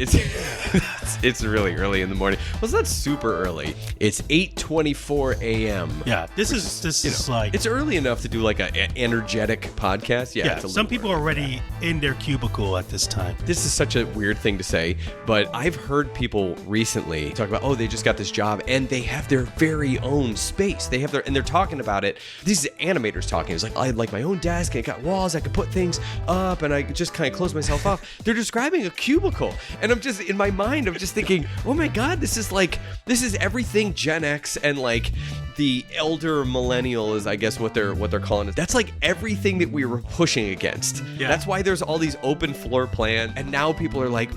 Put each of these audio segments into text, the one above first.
it's really early in the morning. Well, it's not super early. It's 8:24 a.m. Yeah, this is like it's early enough to do like an energetic podcast. Yeah, it's a some little people are already in their cubicle at this time. This is such a weird thing to say, but I've heard people recently talk about, they just got this job and they have their very own space. They have and they're talking about it. These animators talking. It's like, I had like my own desk and it got walls. I could put things up and I just kind of close myself off. They're describing a cubicle. And I'm just, in my mind, I'm just thinking, oh my God, this is everything Gen X and like the elder millennial is, I guess, what they're calling it. That's like everything that we were pushing against. Yeah. That's why there's all these open floor plans. And now people are like,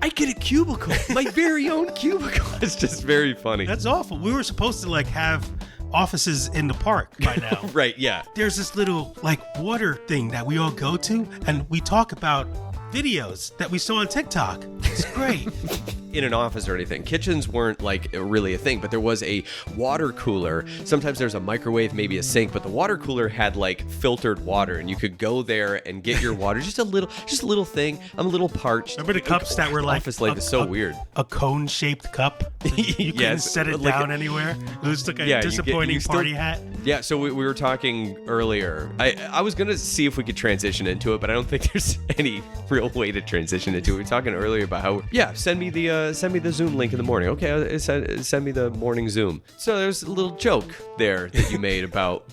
I get a cubicle, my very own cubicle. It's just very funny. That's awful. We were supposed to like have offices in the park by now. Right, yeah. There's this little like water thing that we all go to and we talk about videos that we saw on TikTok. It's great. In an office or anything. Kitchens weren't like really a thing, but there was a water cooler. Sometimes there's a microwave, maybe a sink, but the water cooler had like filtered water and you could go there and get your water. Just a little thing. I'm a little parched. Remember the cups that were like office life is so weird. A cone-shaped cup? You couldn't set it like down anywhere? It was like a disappointing party hat? Yeah, so we were talking earlier. I was going to see if we could transition into it, but I don't think there's any real way to transition into it. We were talking earlier about how, send me the Zoom link in the morning. Okay, send me the morning Zoom. So there's a little joke there that you made about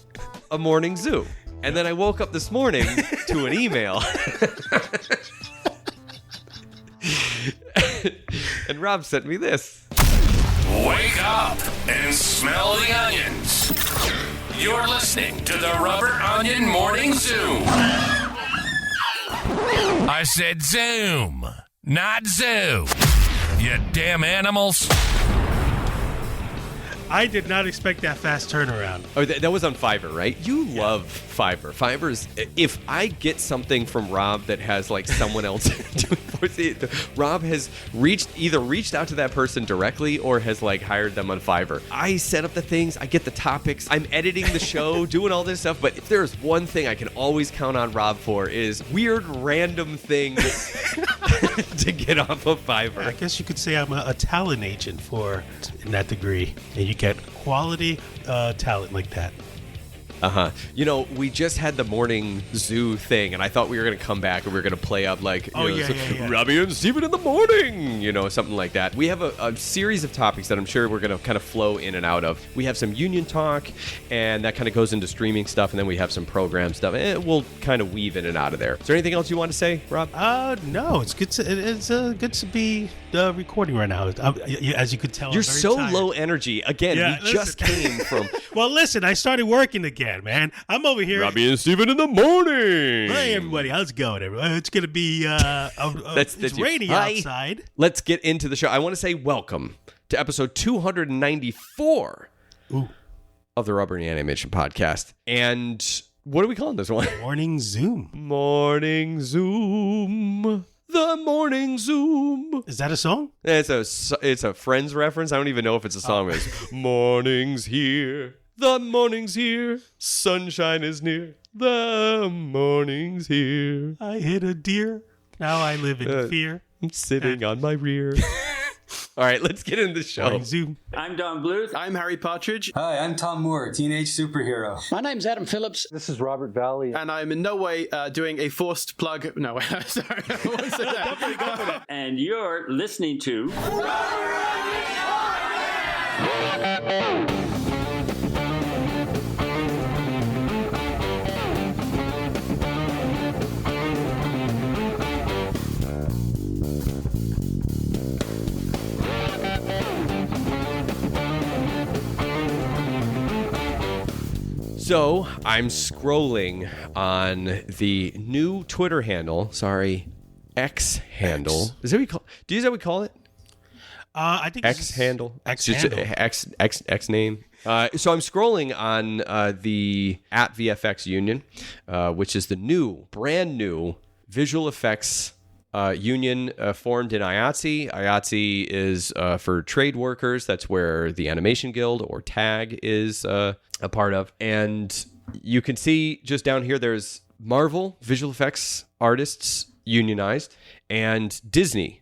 a morning Zoom. And then I woke up this morning to an email. And Rob sent me this. Wake up and smell the onions. You're listening to the Robert Onion Morning Zoom. I said Zoom, not Zoo. You damn animals. I did not expect that fast turnaround. Oh, that was on Fiverr, right? You love Fiverr. Fiverr's, if I get something from Rob that has like someone else doing it, Rob has either reached out to that person directly or has like hired them on Fiverr. I set up the things, I get the topics, I'm editing the show, doing all this stuff, but if there's one thing I can always count on Rob for is weird random things to get off of Fiverr. I guess you could say I'm a talent agent in that degree. And you get quality talent like that. We just had the morning zoo thing, and I thought we were going to come back and we were going to play up like, Robbie and Steven in the morning, something like that. We have a series of topics that I'm sure we're going to kind of flow in and out of. We have some union talk, and that kind of goes into streaming stuff, and then we have some program stuff, and we'll kind of weave in and out of there. Is there anything else you want to say, Rob? No, it's good to be recording right now. As you could tell, you're I'm very so tired. Low energy. Again, we just came from. Well, listen, I started working again, man. I'm over here. Robbie and Steven in the morning. Hey, everybody. How's it going, everybody? It's going to be it's rainy outside. Let's get into the show. I want to say welcome to episode 294 of the Rubber and Animation Podcast. And what are we calling this one? Morning Zoom. Morning Zoom. The Morning Zoom. Is that a song? It's a Friends reference. I don't even know if it's a song. It's morning's here. The morning's here. Sunshine is near. The morning's here. I hit a deer. Now I live in fear. I'm sitting on my rear. All right, let's get into the show. Morning Zoom. I'm Don Bluth. I'm Harry Partridge. Hi, I'm Tom Moore, teenage superhero. My name's Adam Phillips. This is Robert Valley. And I'm in no way doing a forced plug. No, sorry. Definitely go for that. And you're listening to... So I'm scrolling on the new Twitter handle. X handle. Is that what we call? Do you know what we call it? I think X handle. X Just handle. X name. So I'm scrolling on the @VFX Union, which is the brand new visual effects union formed in IATSE. IATSE is for trade workers. That's where the Animation Guild, or TAG, is a part of. And you can see just down here, there's Marvel visual effects artists unionized, and Disney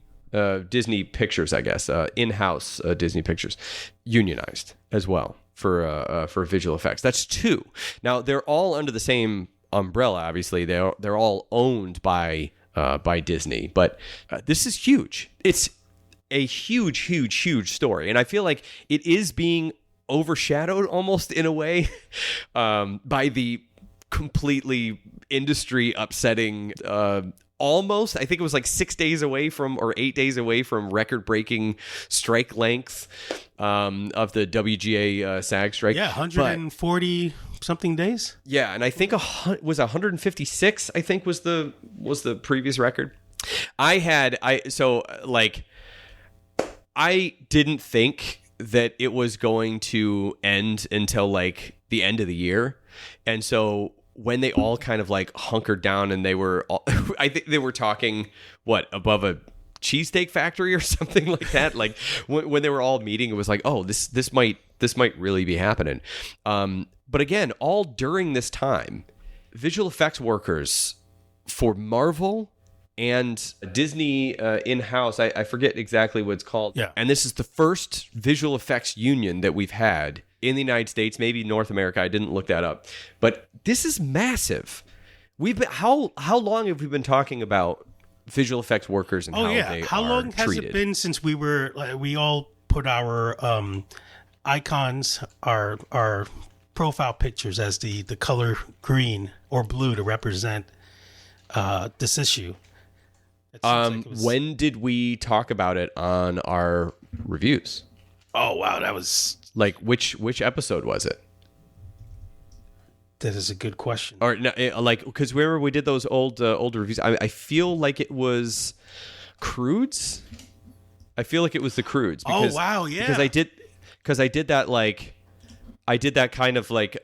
Disney Pictures, I guess, in-house Disney Pictures, unionized as well for visual effects. That's 2. Now they're all under the same umbrella. Obviously, they're all owned by Disney, but this is huge. It's a huge story, and I feel like it is being overshadowed almost in a way by the completely industry upsetting almost, I think it was like 6 days away from, or 8 days away from record-breaking strike length of the WGA SAG strike. Yeah, 140 something days. Yeah, and I think was 156. I think was the previous record. I didn't think that it was going to end until like the end of the year, and so when they all kind of like hunkered down and they were all, I think they were talking above a cheesesteak factory or something like that. Like when they were all meeting, it was like, oh, this might really be happening. But again, all during this time, visual effects workers for Marvel and Disney in-house, I forget exactly what it's called. Yeah. And this is the first visual effects union that we've had in the United States, maybe North America. I didn't look that up. But this is massive. How long have we been talking about visual effects workers and how they are treated? How long has it been since we all put our icons, our profile pictures as the color green or blue to represent this issue? When did we talk about it on our reviews? Oh wow, that was like which episode was it? That is a good question. Or no, like because where we did those old reviews, I feel like it was Crudes. I feel like it was the Crudes. Because, oh wow, yeah. Because I did that like I did that kind of like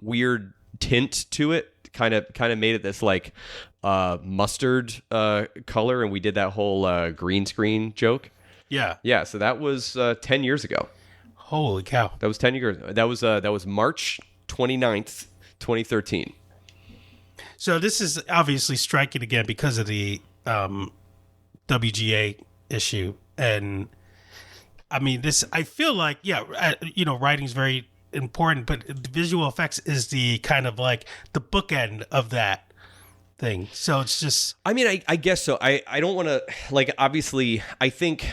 weird tint to it. Kind of made it this like mustard color, and we did that whole green screen joke. Yeah. So that was 10 years ago. Holy cow! That was 10 years. That was March 29th, 2013. So this is obviously striking again because of the WGA issue, and I mean this. I feel like writing's very important, but visual effects is the kind of like the bookend of that thing. So it's just, I mean, I guess so. I don't want to, like, obviously I think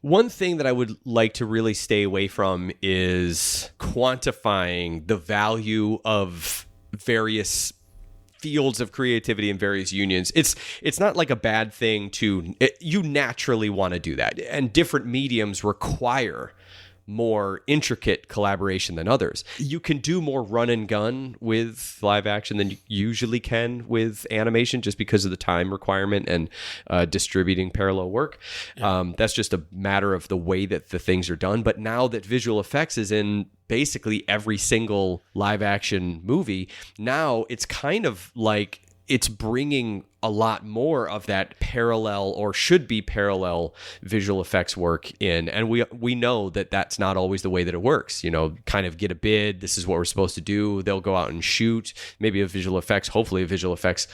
one thing that I would like to really stay away from is quantifying the value of various fields of creativity in various unions. It's not like a bad thing you naturally want to do that, and different mediums require more intricate collaboration than others. You can do more run and gun with live action than you usually can with animation, just because of the time requirement and distributing parallel work. Yeah. That's just a matter of the way that the things are done. But now that visual effects is in basically every single live action movie, now it's kind of like it's bringing a lot more of that parallel, or should be parallel, visual effects work in. And we know that that's not always the way that it works. Kind of get a bid. This is what we're supposed to do. They'll go out and shoot. Maybe hopefully a visual effects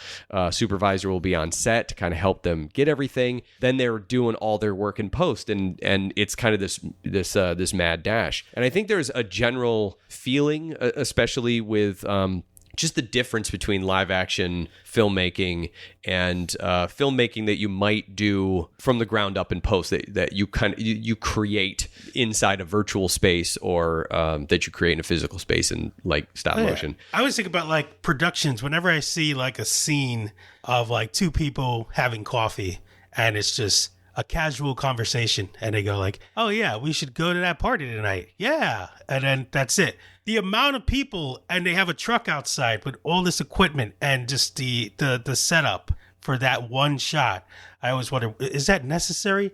supervisor will be on set to kind of help them get everything. Then they're doing all their work in post, and it's kind of this mad dash. And I think there's a general feeling, especially with just the difference between live action filmmaking and filmmaking that you might do from the ground up in post, that you you create inside a virtual space, or that you create in a physical space in like stop motion. I always think about like productions whenever I see like a scene of like two people having coffee and it's just a casual conversation, and they go like, oh yeah, we should go to that party tonight. Yeah. And then that's it. The amount of people, and they have a truck outside with all this equipment and just the setup for that one shot. I always wonder, is that necessary?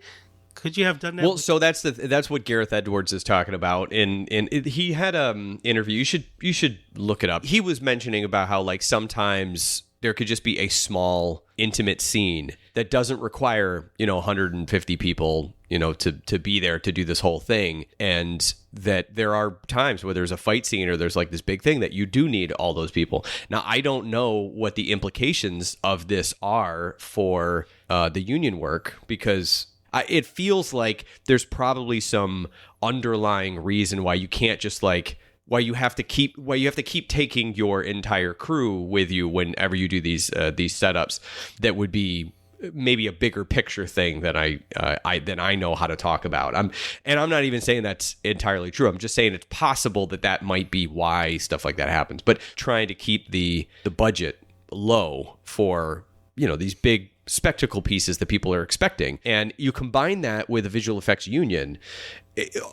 Could you have done that? Well, so that's what Gareth Edwards is talking about. He had an interview. You should look it up. He was mentioning about how like sometimes there could just be a small intimate scene that doesn't require 150 people to be there to do this whole thing, and that there are times where there's a fight scene or there's like this big thing that you do need all those people. Now, I don't know what the implications of this are for the union work, because it feels like there's probably some underlying reason why you can't just like why you have to keep taking your entire crew with you whenever you do these setups. That would be maybe a bigger picture thing than I know how to talk about. I'm not even saying that's entirely true. I'm just saying it's possible that might be why stuff like that happens. But trying to keep the budget low for, you know, these big spectacle pieces that people are expecting, and you combine that with a visual effects union,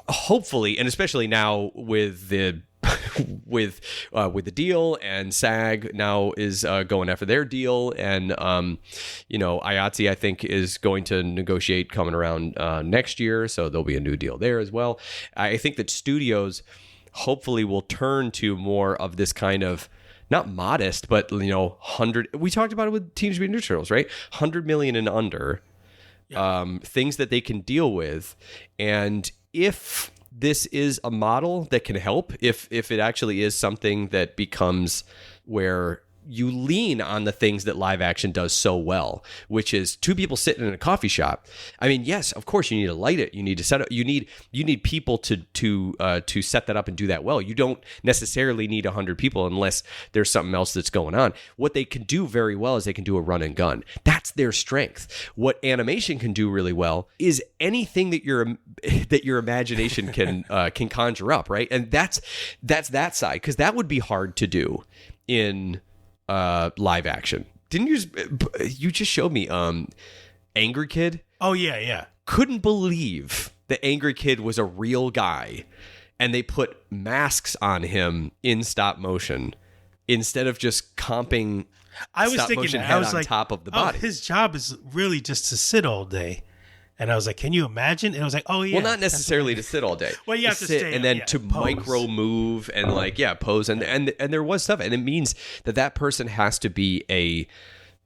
hopefully, and especially now with the with the deal, and SAG now is going after their deal, and you know, IATSE I think is going to negotiate coming around next year, so there'll be a new deal there as well. I think that studios hopefully will turn to more of this kind of, not modest, but, you know, 100. We talked about it with Teenage Mutant Ninja Turtles, right? 100 million and under, things that they can deal with. And if this is a model that can help, if it actually is something that becomes where you lean on the things that live action does so well, which is two people sitting in a coffee shop. I mean, yes, of course you need to light it. You need to set up. You need people to set that up and do that well. You don't necessarily need 100 people unless there's something else that's going on. What they can do very well is they can do a run and gun. That's their strength. What animation can do really well is anything that your imagination can conjure up, right? And that's that side, because that would be hard to do in live action. Didn't you just showed me Angry Kid? Oh yeah. Couldn't believe the Angry Kid was a real guy, and they put masks on him in stop motion instead of just comping I was stop thinking motion that. head I was on like, top of the oh, body. his job is really just to sit all day. And I was like, can you imagine? And I was like, oh yeah. Well, not necessarily to sit all day. Well, you have to sit stay, and then yeah, to pose. micro move and pose, and there was stuff, and it means that person has to be a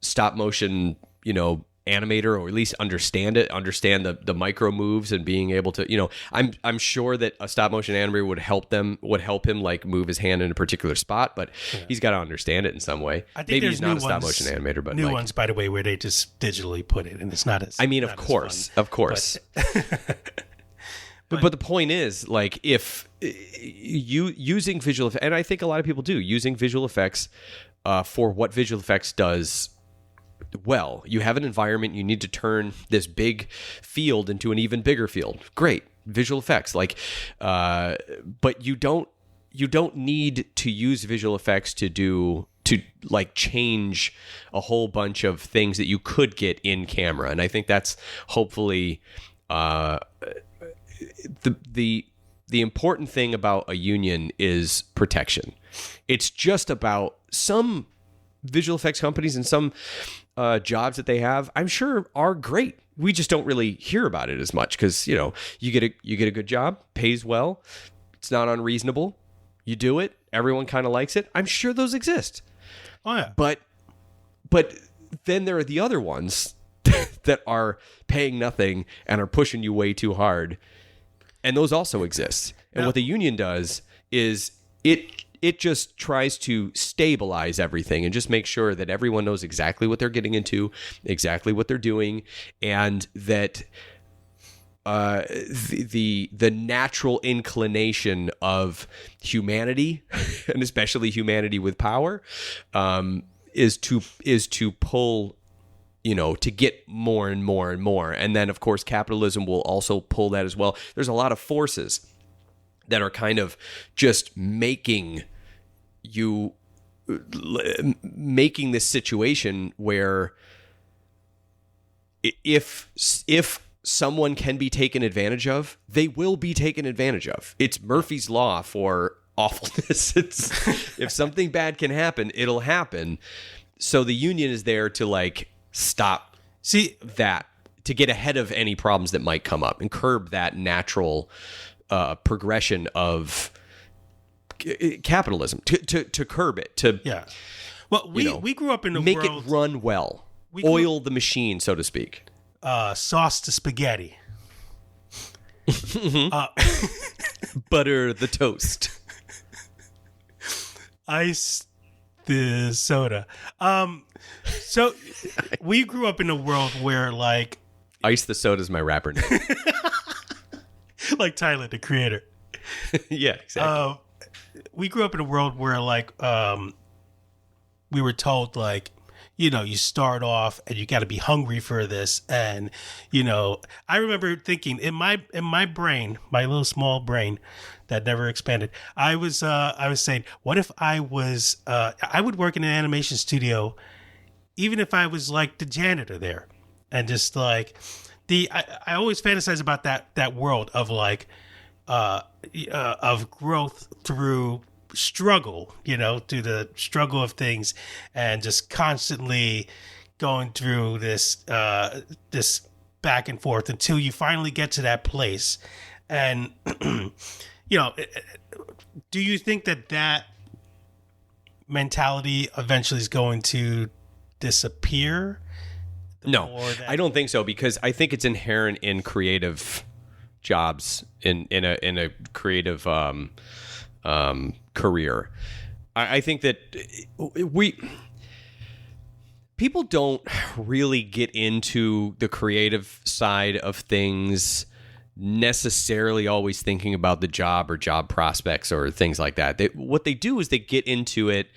stop motion, you know, animator, or at least understand the micro moves and being able to, you know, I'm sure that a stop motion animator would help him like move his hand in a particular spot, but he's got to understand it in some way. I think Maybe he's not a stop ones, motion animator, but new like, ones, by the way, where they just digitally put it, and it's not as. I mean, not of as course. But the point is, like, if you using visual effects, and I think a lot of people do, using visual effects for what visual effects does well. You have an environment, you need to turn this big field into an even bigger field. Great. Visual effects. Like, but you don't need to use visual effects to change a whole bunch of things that you could get in camera. And I think that's hopefully the important thing about a union is protection. It's just about some visual effects companies and some jobs that they have, I'm sure, are great. We just don't really hear about it as much because, you know, you get a good job, pays well, it's not unreasonable, you do it, everyone kind of likes it. I'm sure those exist. Oh yeah. But then there are the other ones that are paying nothing and are pushing you way too hard, and those also exist. And what the union does is it just tries to stabilize everything and just make sure that everyone knows exactly what they're getting into, exactly what they're doing, and that the natural inclination of humanity, and especially humanity with power, is to pull, you know, to get more and more and more. And then, of course, capitalism will also pull that as well. There's a lot of forces that are kind of just making this situation where if someone can be taken advantage of, they will be taken advantage of. It's Murphy's Law for awfulness. If something bad can happen, it'll happen. So the union is there to like stop that, to get ahead of any problems that might come up and curb that natural progression of capitalism, to curb it, to Well, we grew up in a make world, it run well, oil the machine, so to speak. Sauce to spaghetti, Butter the toast, ice the soda. So we grew up in a world where like Ice the Soda's my rapper name. Like Tyler, the creator. Yeah, exactly. We grew up in a world where like we were told like, you know, you start off and you got to be hungry for this. And, you know, I remember thinking in my brain, my little small brain that never expanded, I was saying, what if I would work in an animation studio, even if I was like the janitor there, and just like I always fantasize about that world of like, of growth through struggle, you know, through the struggle of things, and just constantly going through this back and forth until you finally get to that place. And you know, do you think that mentality eventually is going to disappear? No, I don't think so, because I think it's inherent in creative jobs, in a creative career. I think that people don't really get into the creative side of things necessarily always thinking about the job or job prospects or things like that. What they do is they get into it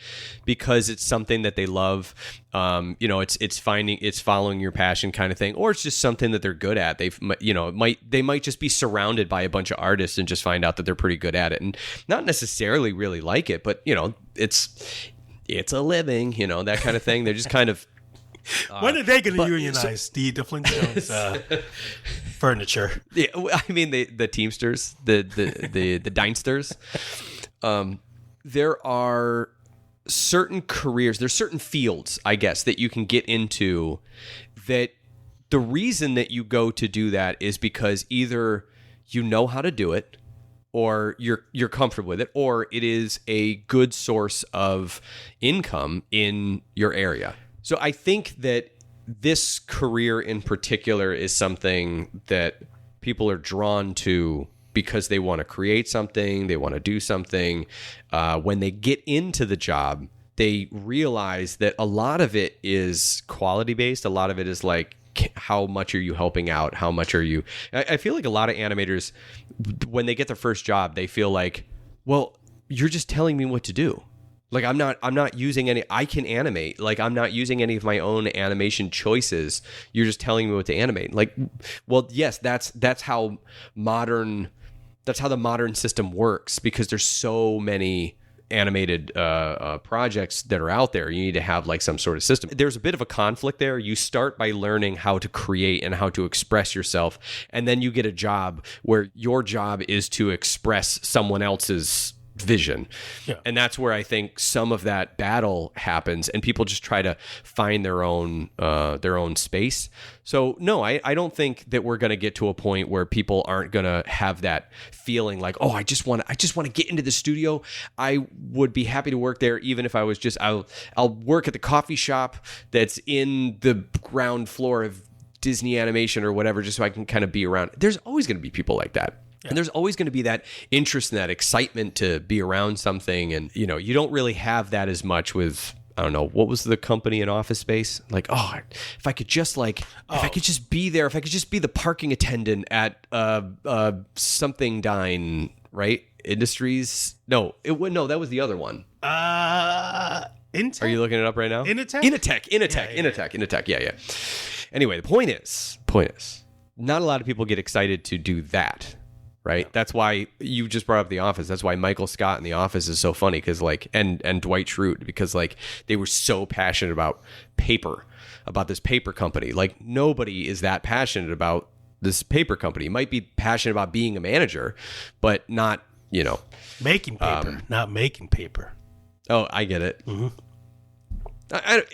because it's something that they love. You know, it's following your passion kind of thing, or it's just something that they're good at. They might just be surrounded by a bunch of artists and just find out that they're pretty good at it and not necessarily really like it, but you know, it's a living, you know, that kind of thing. They're just kind of when are they going to unionize the Flintstones furniture? Yeah, I mean the Teamsters, the Deinsters. There are certain careers, there's certain fields, I guess, that you can get into. That the reason that you go to do that is because either you know how to do it, or you're comfortable with it, or it is a good source of income in your area. So I think that this career in particular is something that people are drawn to because they want to create something, they want to do something. When they get into the job, they realize that a lot of it is quality based. A lot of it is like, how much are you helping out? How much are you? I feel like a lot of animators, when they get their first job, they feel like, well, you're just telling me what to do. Like I'm not using any, I can animate. Like I'm not using any of my own animation choices. You're just telling me what to animate. Like, well, yes, that's how the modern system works, because there's so many animated projects that are out there. You need to have like some sort of system. There's a bit of a conflict there. You start by learning how to create and how to express yourself, and then you get a job where your job is to express someone else's vision. Yeah. And that's where I think some of that battle happens, and people just try to find their own space. So no, I don't think that we're going to get to a point where people aren't going to have that feeling like, oh, I just want to get into the studio. I would be happy to work there, even if I was just, I'll work at the coffee shop that's in the ground floor of Disney Animation or whatever, just so I can kind of be around. There's always going to be people like that. Yeah. And there's always going to be that interest and that excitement to be around something. And, you know, you don't really have that as much with, I don't know, what was the company in Office Space? Like, oh, if I could just if I could just be there, if I could just be the parking attendant at something Dine, right? Industries? No, that was the other one. Intech? Are you looking it up right now? Initech? Initech. Yeah. Anyway, the point is, not a lot of people get excited to do that. Right. That's why you just brought up The Office. That's why Michael Scott in The Office is so funny, because and Dwight Schrute, because like they were so passionate about this paper company. Like nobody is that passionate about this paper company. You might be passionate about being a manager, but not, you know, making paper, not making paper. Oh, I get it. Mm-hmm.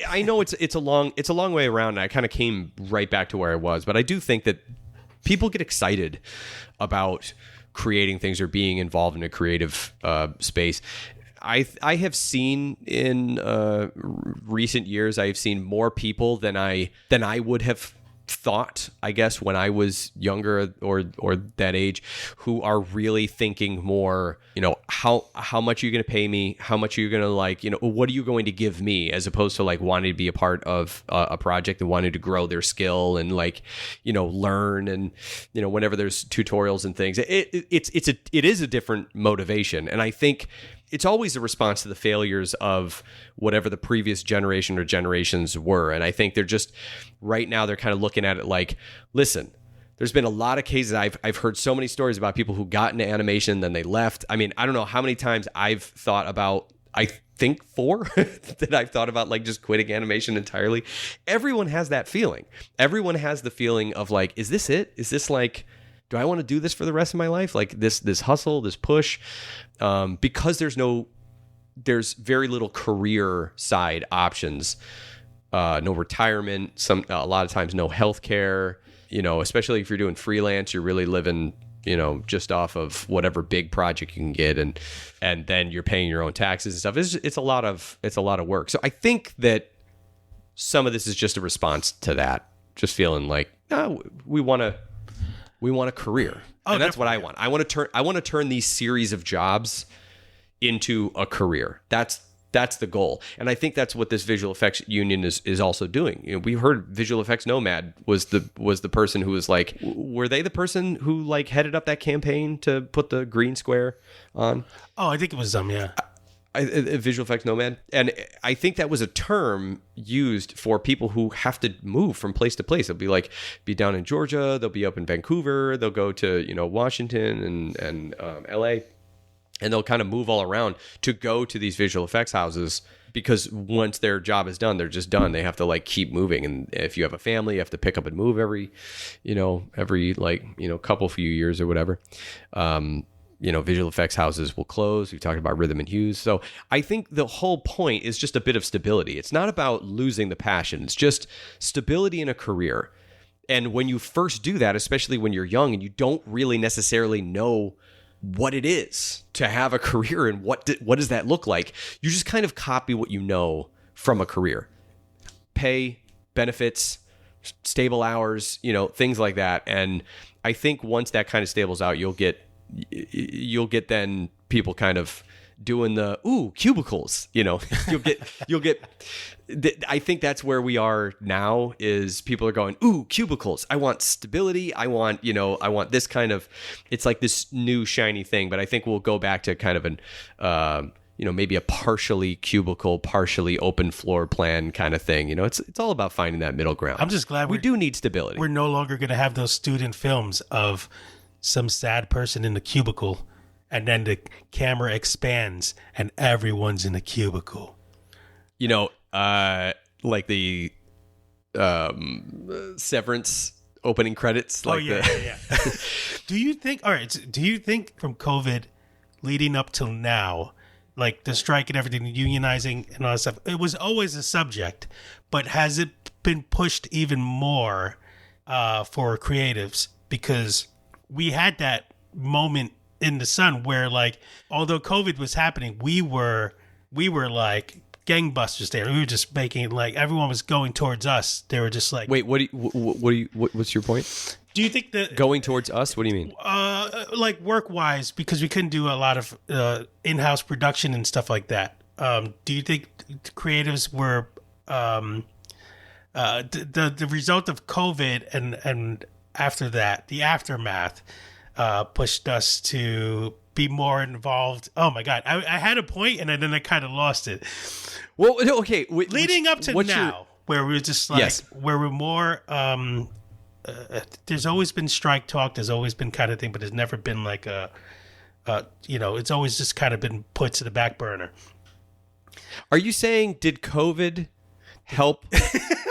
I know it's a long way around, and I kind of came right back to where I was, but I do think that people get excited about creating things or being involved in a creative space. I have seen in recent years, I have seen more people than I would have thought, I guess, when I was younger or that age, who are really thinking more, how much are you going to pay me? How much are you going to what are you going to give me, as opposed to wanting to be a part of a project and wanting to grow their skill and learn and whenever there's tutorials and things. It is a different motivation, and I think it's always a response to the failures of whatever the previous generation or generations were. And I think they're just, right now, they're kind of looking at it like, listen, there's been a lot of cases. I've heard so many stories about people who got into animation, then they left. I mean, I don't know how many times I've thought about, I think 4 that I've thought about just quitting animation entirely. Everyone has that feeling. Everyone has the feeling of is this it? Is this do I want to do this for the rest of my life? This hustle, this push, because there's very little career side options, no retirement, a lot of times no healthcare, especially if you're doing freelance, you're really living, just off of whatever big project you can get. And then you're paying your own taxes and stuff. It's a lot of work. So I think that some of this is just a response to that, just feeling we want a career. And that's what I want. I want to turn these series of jobs into a career. That's the goal. And I think that's what this visual effects union is also doing. We heard Visual Effects Nomad was the person who was were they the person who headed up that campaign to put the green square on? Oh, I think it was them, yeah. Visual Effects Nomad. And I think that was a term used for people who have to move from place to place. They'll be down in Georgia, they'll be up in Vancouver, they'll go to, Washington and LA, and they'll kind of move all around to go to these visual effects houses, because once their job is done, they're just done. They have to keep moving. And if you have a family, you have to pick up and move every couple few years or whatever. Visual effects houses will close. We talked about rhythm and hues. So I think the whole point is just a bit of stability. It's not about losing the passion. It's just stability in a career. And when you first do that, especially when you're young and you don't really necessarily know what it is to have a career and what does that look like, you just kind of copy what you know from a career. Pay, benefits, stable hours, things like that. And I think once that kind of stables out, you'll get then people kind of doing the cubicles, you'll get I think that's where we are now, is people are going, cubicles, I want stability, I want this kind of, it's this new shiny thing. But I think we'll go back to kind of an maybe a partially cubicle, partially open floor plan kind of thing. It's all about finding that middle ground. I'm just glad we do need stability. We're no longer going to have those student films of some sad person in the cubicle, and then the camera expands and everyone's in a cubicle. The Severance opening credits. Yeah. Do you think from COVID leading up till now, the strike and everything, unionizing and all that stuff, it was always a subject, but has it been pushed even more for creatives? Because we had that moment in the sun where, although COVID was happening, we were gangbusters there. We were just making everyone was going towards us. They were just wait, what's your point? Do you think that going towards us? What do you mean? Work wise, because we couldn't do a lot of in-house production and stuff like that. Do you think creatives were the result of COVID and after that, the aftermath, pushed us to be more involved? Oh my God, I had a point and then I kind of lost it. Well, okay. Leading up to now, where we were just where we're more. There's always been strike talk. There's always been kind of thing, but there's never been it's always just kind of been put to the back burner. Are you saying, did COVID help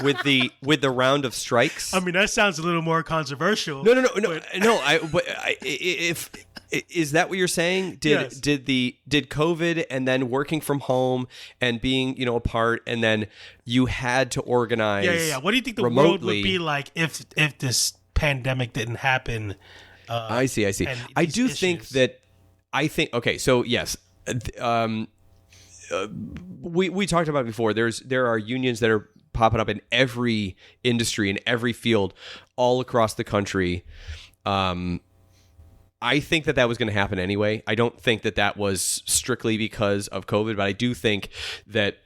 with the round of strikes? I mean, that sounds a little more controversial. No. If is that what you're saying? Did COVID and then working from home and being apart, and then you had to organize? Yeah. What do you think the remotely world would be like if this pandemic didn't happen? I see. I do think that. Okay. So yes. We talked about it before. There are unions that are popping up in every industry, in every field, all across the country. I think that was going to happen anyway. I don't think that was strictly because of COVID, but I do think that,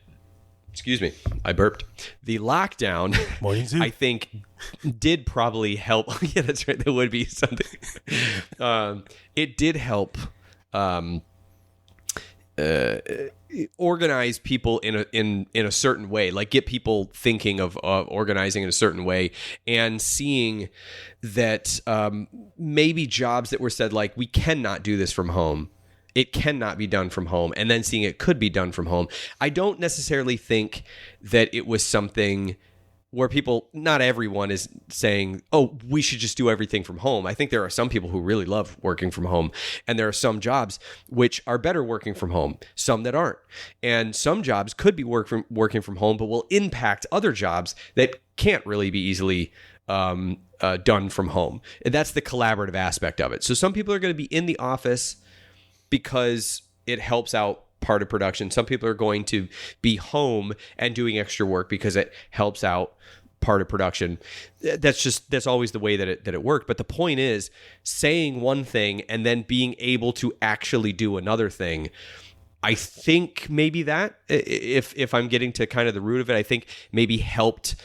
excuse me, I burped. The lockdown, Morning zoo. I think, did probably help. Yeah, that's right. There would be something. It did help organize people in a certain way, like get people thinking of organizing in a certain way, and seeing that maybe jobs that were said like, we cannot do this from home, it cannot be done from home, and then seeing it could be done from home. I don't necessarily think that it was something where people, not everyone is saying, oh, we should just do everything from home. I think there are some people who really love working from home, and there are some jobs which are better working from home, some that aren't. And some jobs could be working from home, but will impact other jobs that can't really be easily done from home. And that's the collaborative aspect of it. So some people are going to be in the office because it helps out part of production. Some people are going to be home and doing extra work because it helps out part of production. That's always the way that it worked. But the point is, saying one thing and then being able to actually do another thing. I think maybe that, if I'm getting to kind of the root of it, I think maybe helped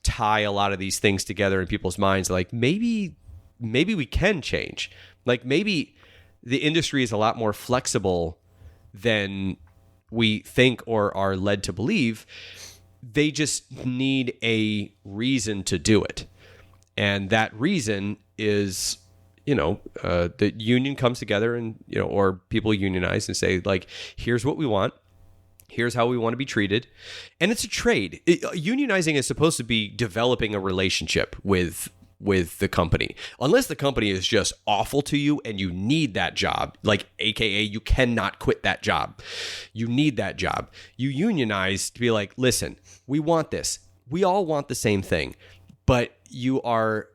tie a lot of these things together in people's minds. Like maybe we can change. Like maybe the industry is a lot more flexible than we think or are led to believe. They just need a reason to do it. And that reason is, the union comes together and, or people unionize and say, like, here's what we want. Here's how we want to be treated. And it's a trade. Unionizing is supposed to be developing a relationship with the company. Unless the company is just awful to you and you need that job, like AKA you cannot quit that job. You need that job. You unionize to be like, listen, we want this. We all want the same thing. But you are,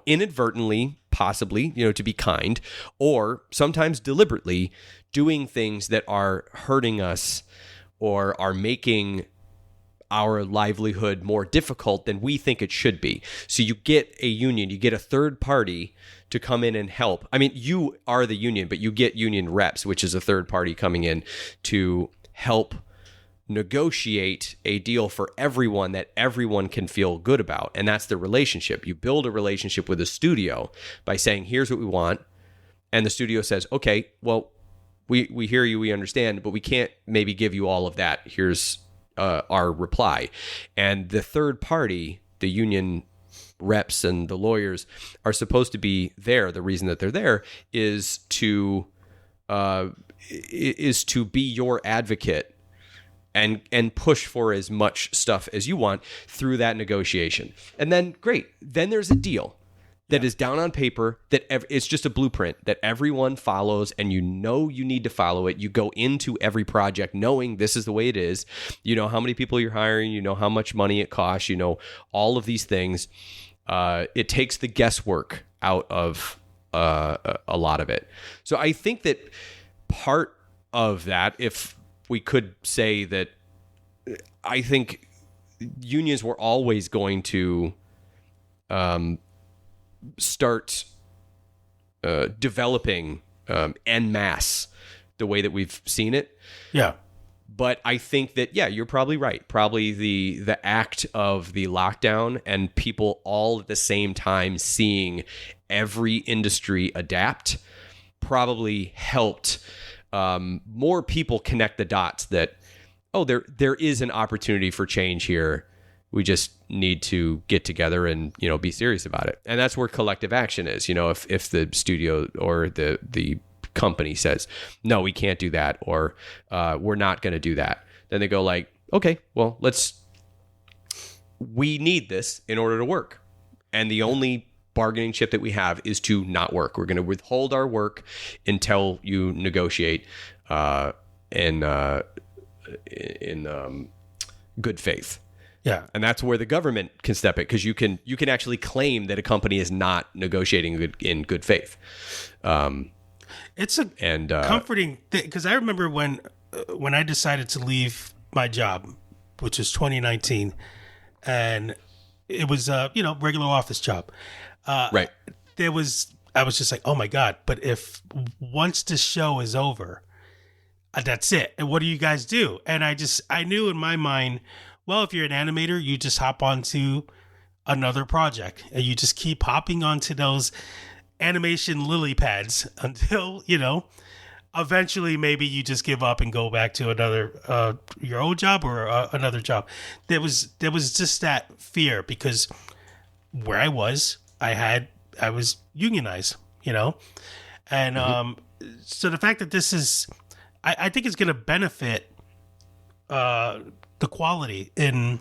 inadvertently, possibly, to be kind, or sometimes deliberately doing things that are hurting us or are making our livelihood more difficult than we think it should be. So you get a union, you get a third party to come in and help. I mean, you are the union, but you get union reps, which is a third party coming in to help negotiate a deal for everyone that everyone can feel good about. And that's the relationship. You build a relationship with a studio by saying, here's what we want. And the studio says, okay, well, we hear you, we understand, but we can't maybe give you all of that. Here's our reply. And the third party, the union reps and the lawyers, are supposed to be there. The reason that they're there is to be your advocate and push for as much stuff as you want through that negotiation. And then great, then there's a deal that is down on paper, that it's just a blueprint that everyone follows, and you need to follow it. You go into every project knowing this is the way it is. You know how many people you're hiring, you know how much money it costs, you know all of these things. It takes the guesswork out of a lot of it. So I think that part of that, if we could say that, I think unions were always going to start developing en masse the way that we've seen it. Yeah. But I think that, yeah, you're probably right. Probably the act of the lockdown and people all at the same time seeing every industry adapt probably helped more people connect the dots that, oh, there is an opportunity for change here. We just need to get together and, be serious about it. And that's where collective action is. If the studio or the company says, no, we can't do that, or we're not going to do that, then they go like, okay, well, we need this in order to work. And the only bargaining chip that we have is to not work. We're going to withhold our work until you negotiate in good faith. Yeah. And that's where the government can step in, because you can actually claim that a company is not negotiating in good faith. It's a comforting thing, because I remember when I decided to leave my job which was 2019, and it was regular office job. Right. I was just like, oh my God, but if once the show is over, that's it. And what do you guys do? And I knew in my mind, well, if you're an animator, you just hop onto another project and you just keep hopping onto those animation lily pads until, eventually maybe you just give up and go back to another, your old job or another job. There was just that fear because where I was unionized, and so the fact that this is, I think it's going to benefit the quality in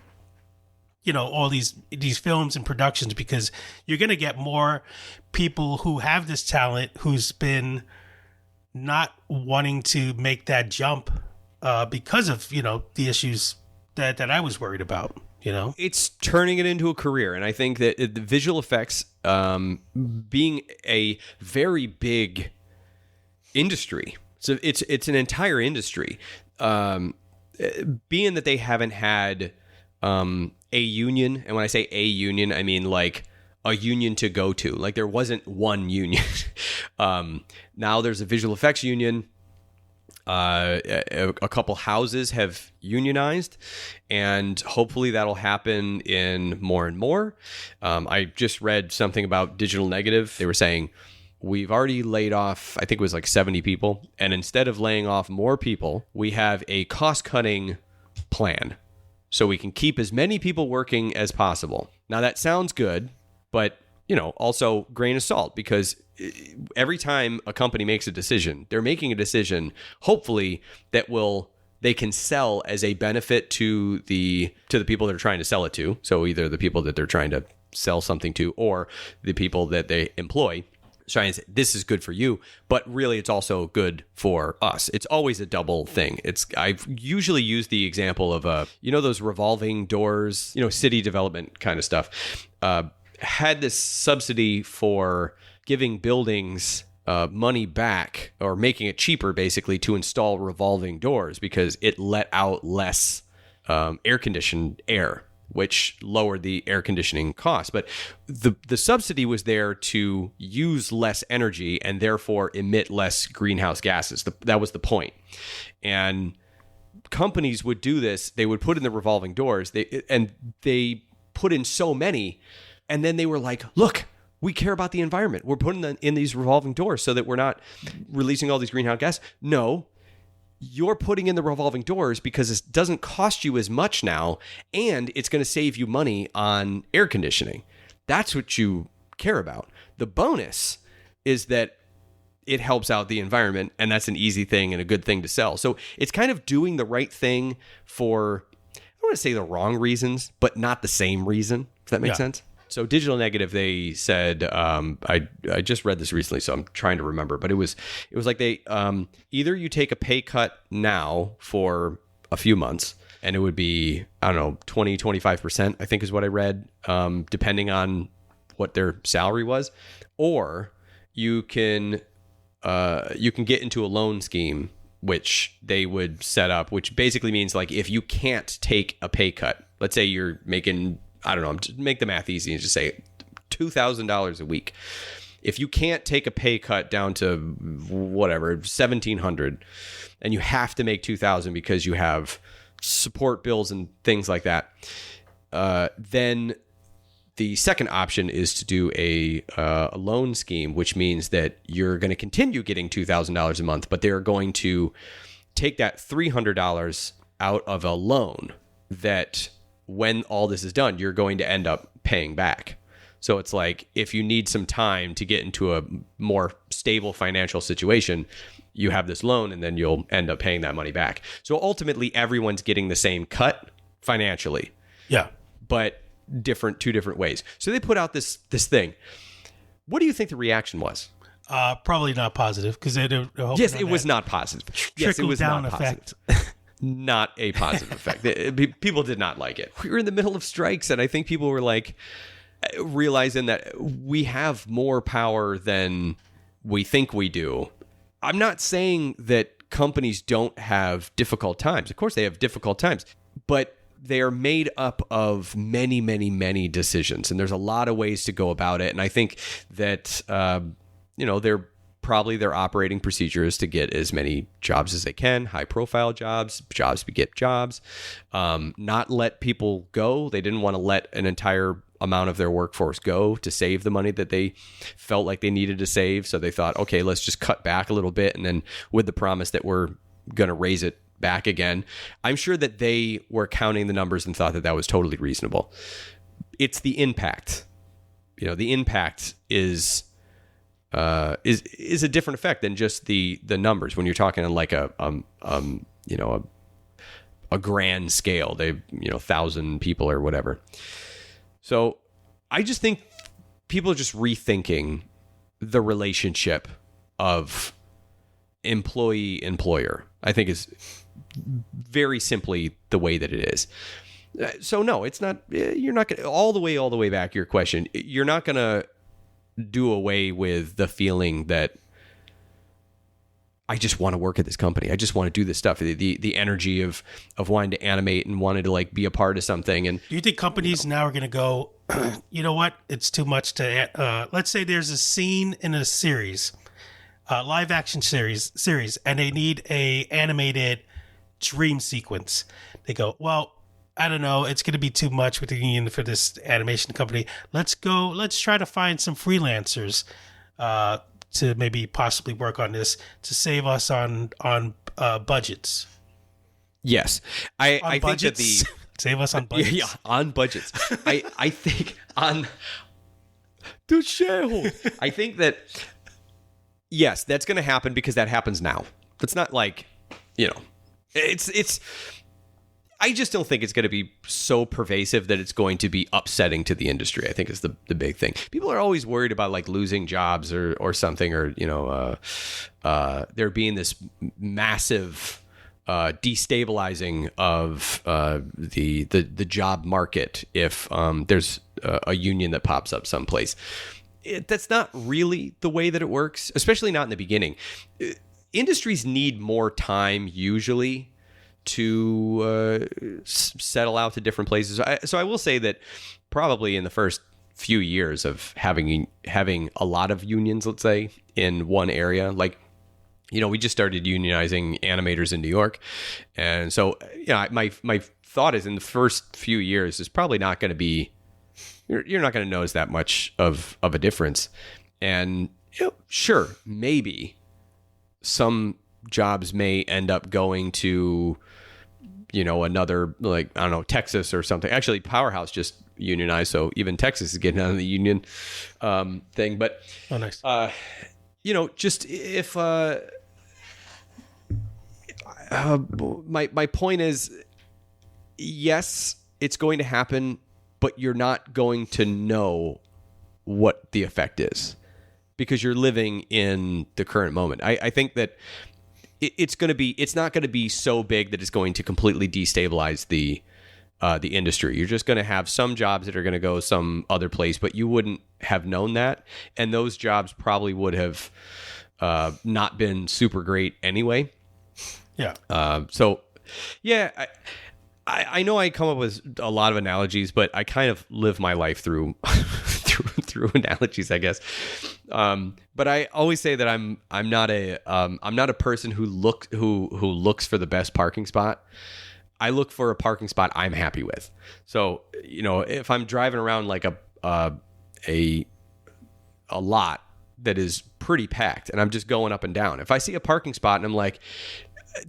all these films and productions, because you're going to get more people who have this talent who's been not wanting to make that jump because of the issues that I was worried about. It's turning it into a career, and I think that the visual effects being a very big industry, so it's an entire industry, being that they haven't had a union, and when I say a union, I mean like a union to go to. Like there wasn't one union. Now there's a visual effects union. A couple houses have unionized, and hopefully that'll happen in more and more. I just read something about Digital Negative. They were saying we've already laid off, I think it was like 70 people, and instead of laying off more people, we have a cost-cutting plan so we can keep as many people working as possible. Now that sounds good, but also grain of salt, because every time a company makes a decision, they're making a decision, hopefully, that they can sell as a benefit to the people they're trying to sell it to. So either the people that they're trying to sell something to or the people that they employ. Trying to say, this is good for you, but really it's also good for us. It's always a double thing. I've usually used the example of those revolving doors, city development kind of stuff. Had this subsidy for giving buildings money back, or making it cheaper basically to install revolving doors, because it let out less air conditioned air, which lowered the air conditioning cost. But the subsidy was there to use less energy and therefore emit less greenhouse gases. That was the point. And companies would do this. They would put in the revolving doors, they put in so many, and then they were like, look, we care about the environment. We're putting them in these revolving doors so that we're not releasing all these greenhouse gases. No, you're putting in the revolving doors because it doesn't cost you as much now, and it's going to save you money on air conditioning. That's what you care about. The bonus is that it helps out the environment, and that's an easy thing and a good thing to sell. So it's kind of doing the right thing for, I don't want to say the wrong reasons, but not the same reason, if that makes sense. So Digital Negative, they said, I just read this recently, so I'm trying to remember, but it was like they, either you take a pay cut now for a few months, and it would be, I don't know, 20, 25%, I think is what I read, depending on what their salary was, or you can get into a loan scheme, which they would set up, which basically means like if you can't take a pay cut, let's say you're making, I don't know, to make the math easy and just say $2,000 a week. If you can't take a pay cut down to whatever, $1,700, and you have to make $2,000 because you have support bills and things like that, then the second option is to do a loan scheme, which means that you're going to continue getting $2,000 a month, but they're going to take that $300 out of a loan that, when all this is done, you're going to end up paying back. So it's like, if you need some time to get into a more stable financial situation, you have this loan and then you'll end up paying that money back. So ultimately everyone's getting the same cut financially. Yeah. But two different ways. So they put out this thing. What do you think the reaction was? Probably not positive, because yes, it was not positive. Yes, it was down not effect. positive. Not a positive effect. People did not like it. We were in the middle of strikes, and I think people were like realizing that we have more power than we think we do. I'm not saying that companies don't have difficult times. Of course they have difficult times, but they are made up of many, many, many decisions, and there's a lot of ways to go about it. And I think that their operating procedure is to get as many jobs as they can, high profile jobs beget jobs, not let people go. They didn't want to let an entire amount of their workforce go to save the money that they felt like they needed to save. So they thought, okay, let's just cut back a little bit. And then with the promise that we're going to raise it back again, I'm sure that they were counting the numbers and thought that that was totally reasonable. It's the impact. The impact is a different effect than just the numbers. When you're talking on like a grand scale, 1,000 people or whatever. So I just think people are just rethinking the relationship of employee-employer. I think is very simply the way that it is. So no, it's not. You're not going all the way back. Your question. You're not going to do away with the feeling that I just want to work at this company. I just want to do this stuff. The energy of wanting to animate and wanting to like be a part of something. And do you think companies now are going to go, you know what? It's too much to, let's say there's a scene in a series, live action series, and they need a animated dream sequence. They go, well, I don't know. It's going to be too much with the union for this animation company. Let's try to find some freelancers, to maybe possibly work on this to save us on budgets. Yes, I think that save us on budgets. Yeah, on budgets. I think on the shareholder. I think that yes, that's going to happen because that happens now. It's not like it's. I just don't think it's going to be so pervasive that it's going to be upsetting to the industry. I think is the big thing. People are always worried about like losing jobs or something, or there being this massive destabilizing of the job market if there's a union that pops up someplace. That's not really the way that it works, especially not in the beginning. Industries need more time usually to settle out to different places. So I will say that probably in the first few years of having a lot of unions, let's say, in one area, like, we just started unionizing animators in New York. And so, my thought is in the first few years is probably not going to be, you're not going to notice that much of a difference. And sure, maybe some jobs may end up going to, another, like, I don't know, Texas or something. Actually, Powerhouse just unionized, so even Texas is getting out of the union thing. But, oh, nice. Just if my point is, yes, it's going to happen, but you're not going to know what the effect is because you're living in the current moment. I think that it's not going to be so big that it's going to completely destabilize the industry. You're just going to have some jobs that are going to go some other place, but you wouldn't have known that. And those jobs probably would have not been super great anyway. Yeah. So yeah, I know I come up with a lot of analogies, but I kind of live my life through through analogies, I guess. But I always say that I'm not a person who looks for the best parking spot. I look for a parking spot I'm happy with. So, if I'm driving around like a lot that is pretty packed and I'm just going up and down, if I see a parking spot and I'm like,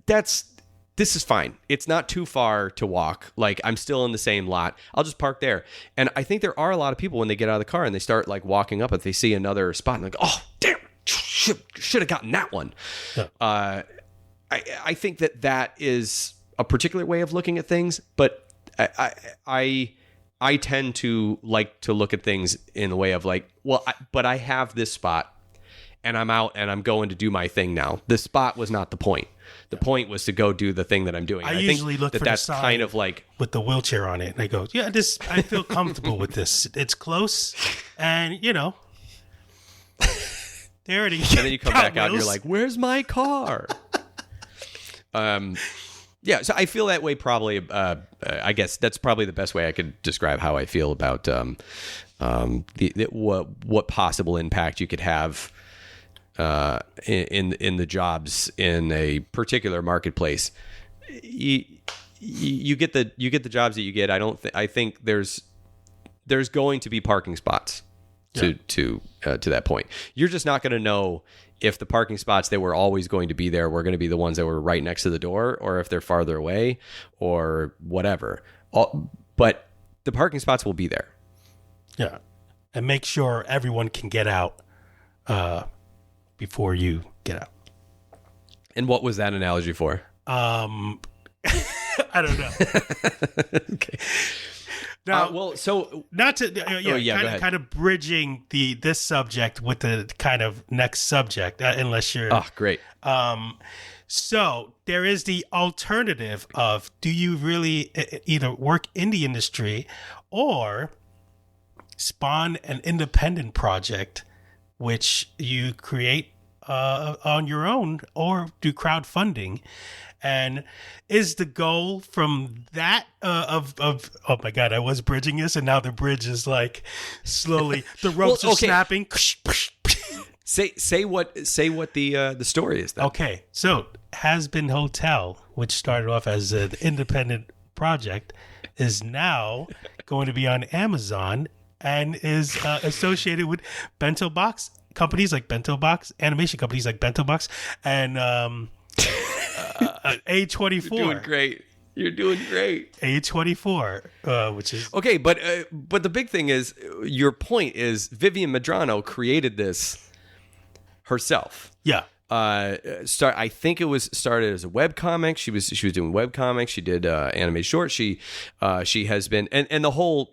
this is fine. It's not too far to walk. Like, I'm still in the same lot. I'll just park there. And I think there are a lot of people when they get out of the car and they start like walking up, if they see another spot and like, oh, damn, should have gotten that one. Yeah. I think that is a particular way of looking at things, but I tend to like to look at things in the way of like, well, but I have this spot and I'm out and I'm going to do my thing now. The spot was not the point. The point was to go do the thing that I'm doing. I usually look for that's the sign kind of like with the wheelchair on it, and I go, yeah, I feel comfortable with this. It's close, and there it is. And then you come back out and you're like, where's my car? But Yeah, so I feel that way probably. I guess that's probably the best way I could describe how I feel about what possible impact you could have in the jobs in a particular marketplace. You get the jobs that you get. I think there's going to be parking spots to that point. You're just not going to know if the parking spots that were always going to be there were going to be the ones that were right next to the door, or if they're farther away, or whatever. But the parking spots will be there. Yeah, and make sure everyone can get out before you get out. And what was that analogy for? I don't know. Okay. Now, well, so not to go ahead. kind of bridging this subject with the kind of next subject, unless you're great. So there is the alternative of, do you really either work in the industry or spawn an independent project which you create on your own or do crowdfunding? And is the goal from that of oh my God, I was bridging this, and now the bridge is like slowly the ropes are snapping. Say what the story is then. Okay, so Has Been Hotel, which started off as an independent project, is now going to be on Amazon and is associated with bento box companies like Bento Box, animation companies like Bento Box, and A24. You're doing great. A24, which is okay, but the big thing is, your point is Vivian Medrano created this herself. Yeah. I think it was started as a webcomic. She was doing webcomics. She did animated shorts. She has been and the whole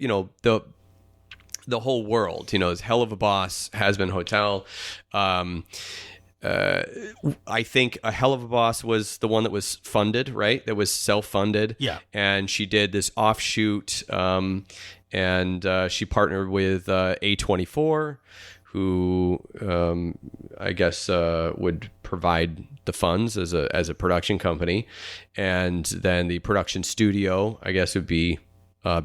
the whole world, is Hell of a Boss, Has Been Hotel. I think A Hell of a Boss was the one that was funded, right? That was self-funded. Yeah. And she did this offshoot, and she partnered with A24, who I guess would provide the funds as a production company, and then the production studio, I guess, would be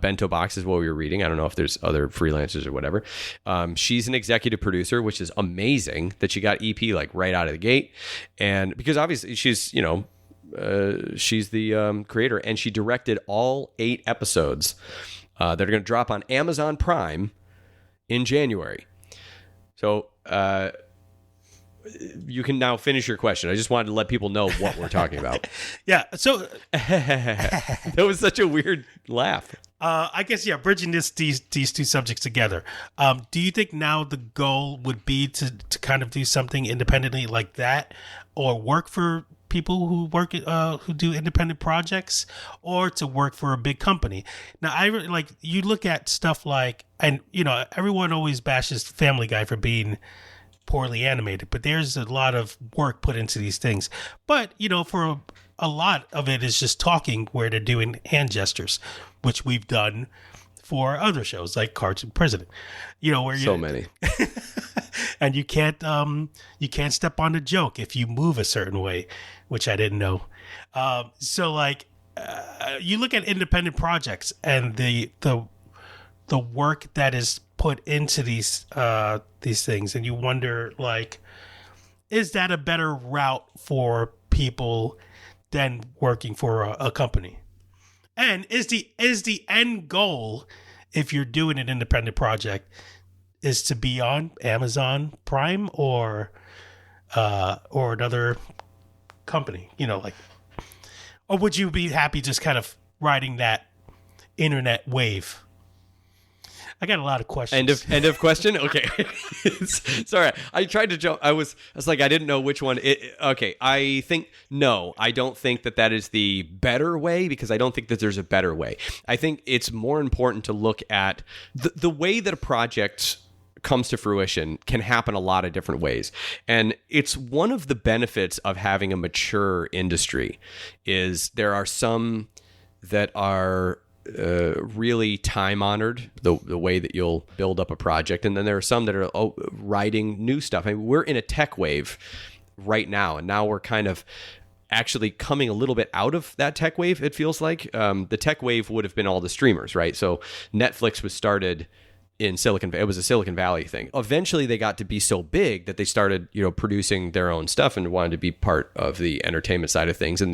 Bento Box is what we were reading. I don't know if there's other freelancers or whatever. She's an executive producer, which is amazing that she got EP like right out of the gate. And because obviously she's the creator, and she directed all 8 episodes that are going to drop on Amazon Prime in January. So you can now finish your question. I just wanted to let people know what we're talking about. Yeah. So that was such a weird laugh. I guess, yeah, bridging these two subjects together. Do you think now the goal would be to kind of do something independently like that, or work for people who work who do independent projects, or to work for a big company? Now, I really, like, you look at stuff like, and everyone always bashes Family Guy for being poorly animated, but there's a lot of work put into these things. But for a lot of it is just talking, where they're doing hand gestures, which we've done for other shows like Cartoon President. Where so many, and you can't step on a joke if you move a certain way, which I didn't know. So like, you look at independent projects and the work that is put into these things, and you wonder, like, is that a better route for people than working for a company? And is the end goal, if you're doing an independent project, is to be on Amazon Prime or another company? Or would you be happy just kind of riding that internet wave? I got a lot of questions. End of question. Okay. Sorry, I tried to jump. I was like, I didn't know which one. Okay, I don't think that is the better way, because I don't think that there's a better way. I think it's more important to look at the way that a project comes to fruition can happen a lot of different ways. And it's one of the benefits of having a mature industry is there are some that are really time honored, the way that you'll build up a project, and then there are some that are riding new stuff. I mean, we're in a tech wave right now, and now we're kind of actually coming a little bit out of that tech wave, it feels like. The tech wave would have been all the streamers, right? So Netflix was started in it was a Silicon Valley thing. Eventually they got to be so big that they started, producing their own stuff and wanted to be part of the entertainment side of things. And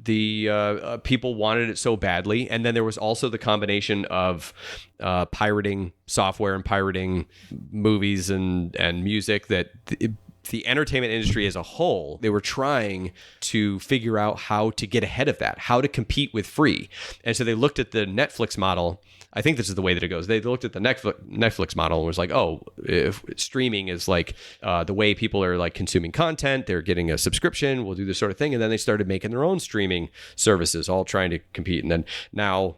the people wanted it so badly. And then there was also the combination of pirating software and pirating movies and music that the entertainment industry as a whole, they were trying to figure out how to get ahead of that, how to compete with free. And so they looked at the Netflix model. I think this is the way that it goes. They looked at the Netflix model and was like, oh, if streaming is like the way people are like consuming content, they're getting a subscription, we'll do this sort of thing. And then they started making their own streaming services, all trying to compete. And then now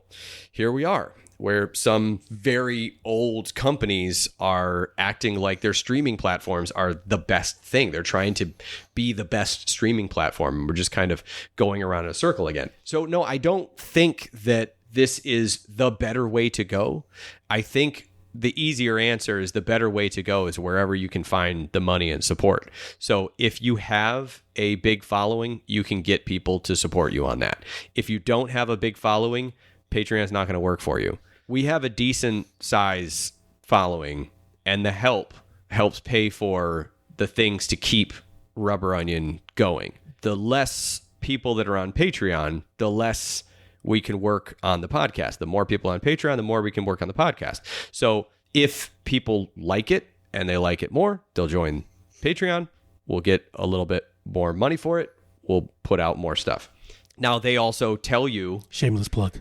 here we are, where some very old companies are acting like their streaming platforms are the best thing. They're trying to be the best streaming platform. We're just kind of going around in a circle again. So no, I don't think that this is the better way to go. I think the easier answer is the better way to go is wherever you can find the money and support. So if you have a big following, you can get people to support you on that. If you don't have a big following, Patreon's not going to work for you. We have a decent size following, and the help helps pay for the things to keep Rubber Onion going. The less people that are on Patreon, the less we can work on the podcast. The more people on Patreon, the more we can work on the podcast. So if people like it and they like it more, they'll join Patreon. We'll get a little bit more money for it. We'll put out more stuff. Now, they also tell you... Shameless plug.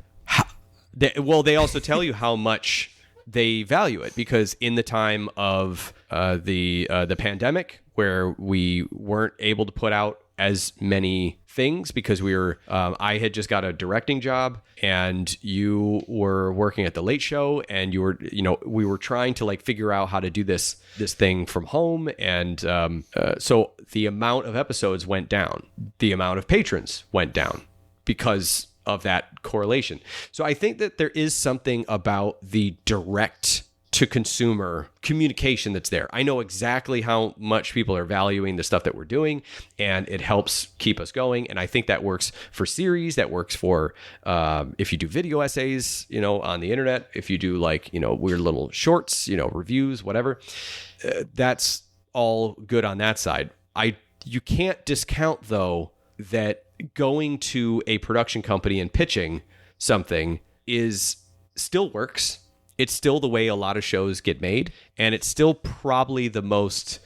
They also tell you how much they value it, because in the time of the pandemic, where we weren't able to put out as many things because I had just got a directing job and you were working at the Late Show, and we were trying to like figure out how to do this thing from home. And so the amount of episodes went down, the amount of patrons went down because of that correlation. So I think that there is something about the direct to consumer communication that's there. I know exactly how much people are valuing the stuff that we're doing, and it helps keep us going. And I think that works for series, that works for if you do video essays, on the internet, if you do like, weird little shorts, reviews, whatever, that's all good on that side. You can't discount though that going to a production company and pitching something still works. It's still the way a lot of shows get made, and it's still probably the most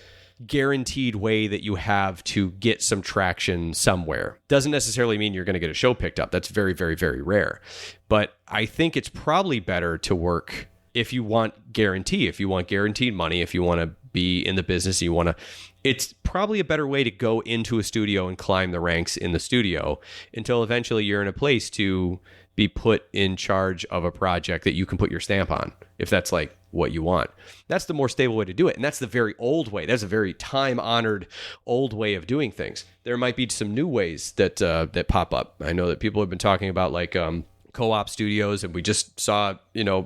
guaranteed way that you have to get some traction somewhere. Doesn't necessarily mean you're going to get a show picked up. That's very, very, very rare. But I think it's probably better to work if you want guarantee, if you want guaranteed money, if you want to be in the business, it's probably a better way to go into a studio and climb the ranks in the studio until eventually you're in a place to be put in charge of a project that you can put your stamp on, if that's like what you want. That's the more stable way to do it. And that's the very old way. That's a very time-honored old way of doing things. There might be some new ways that pop up. I know that people have been talking about like co-op studios, and we just saw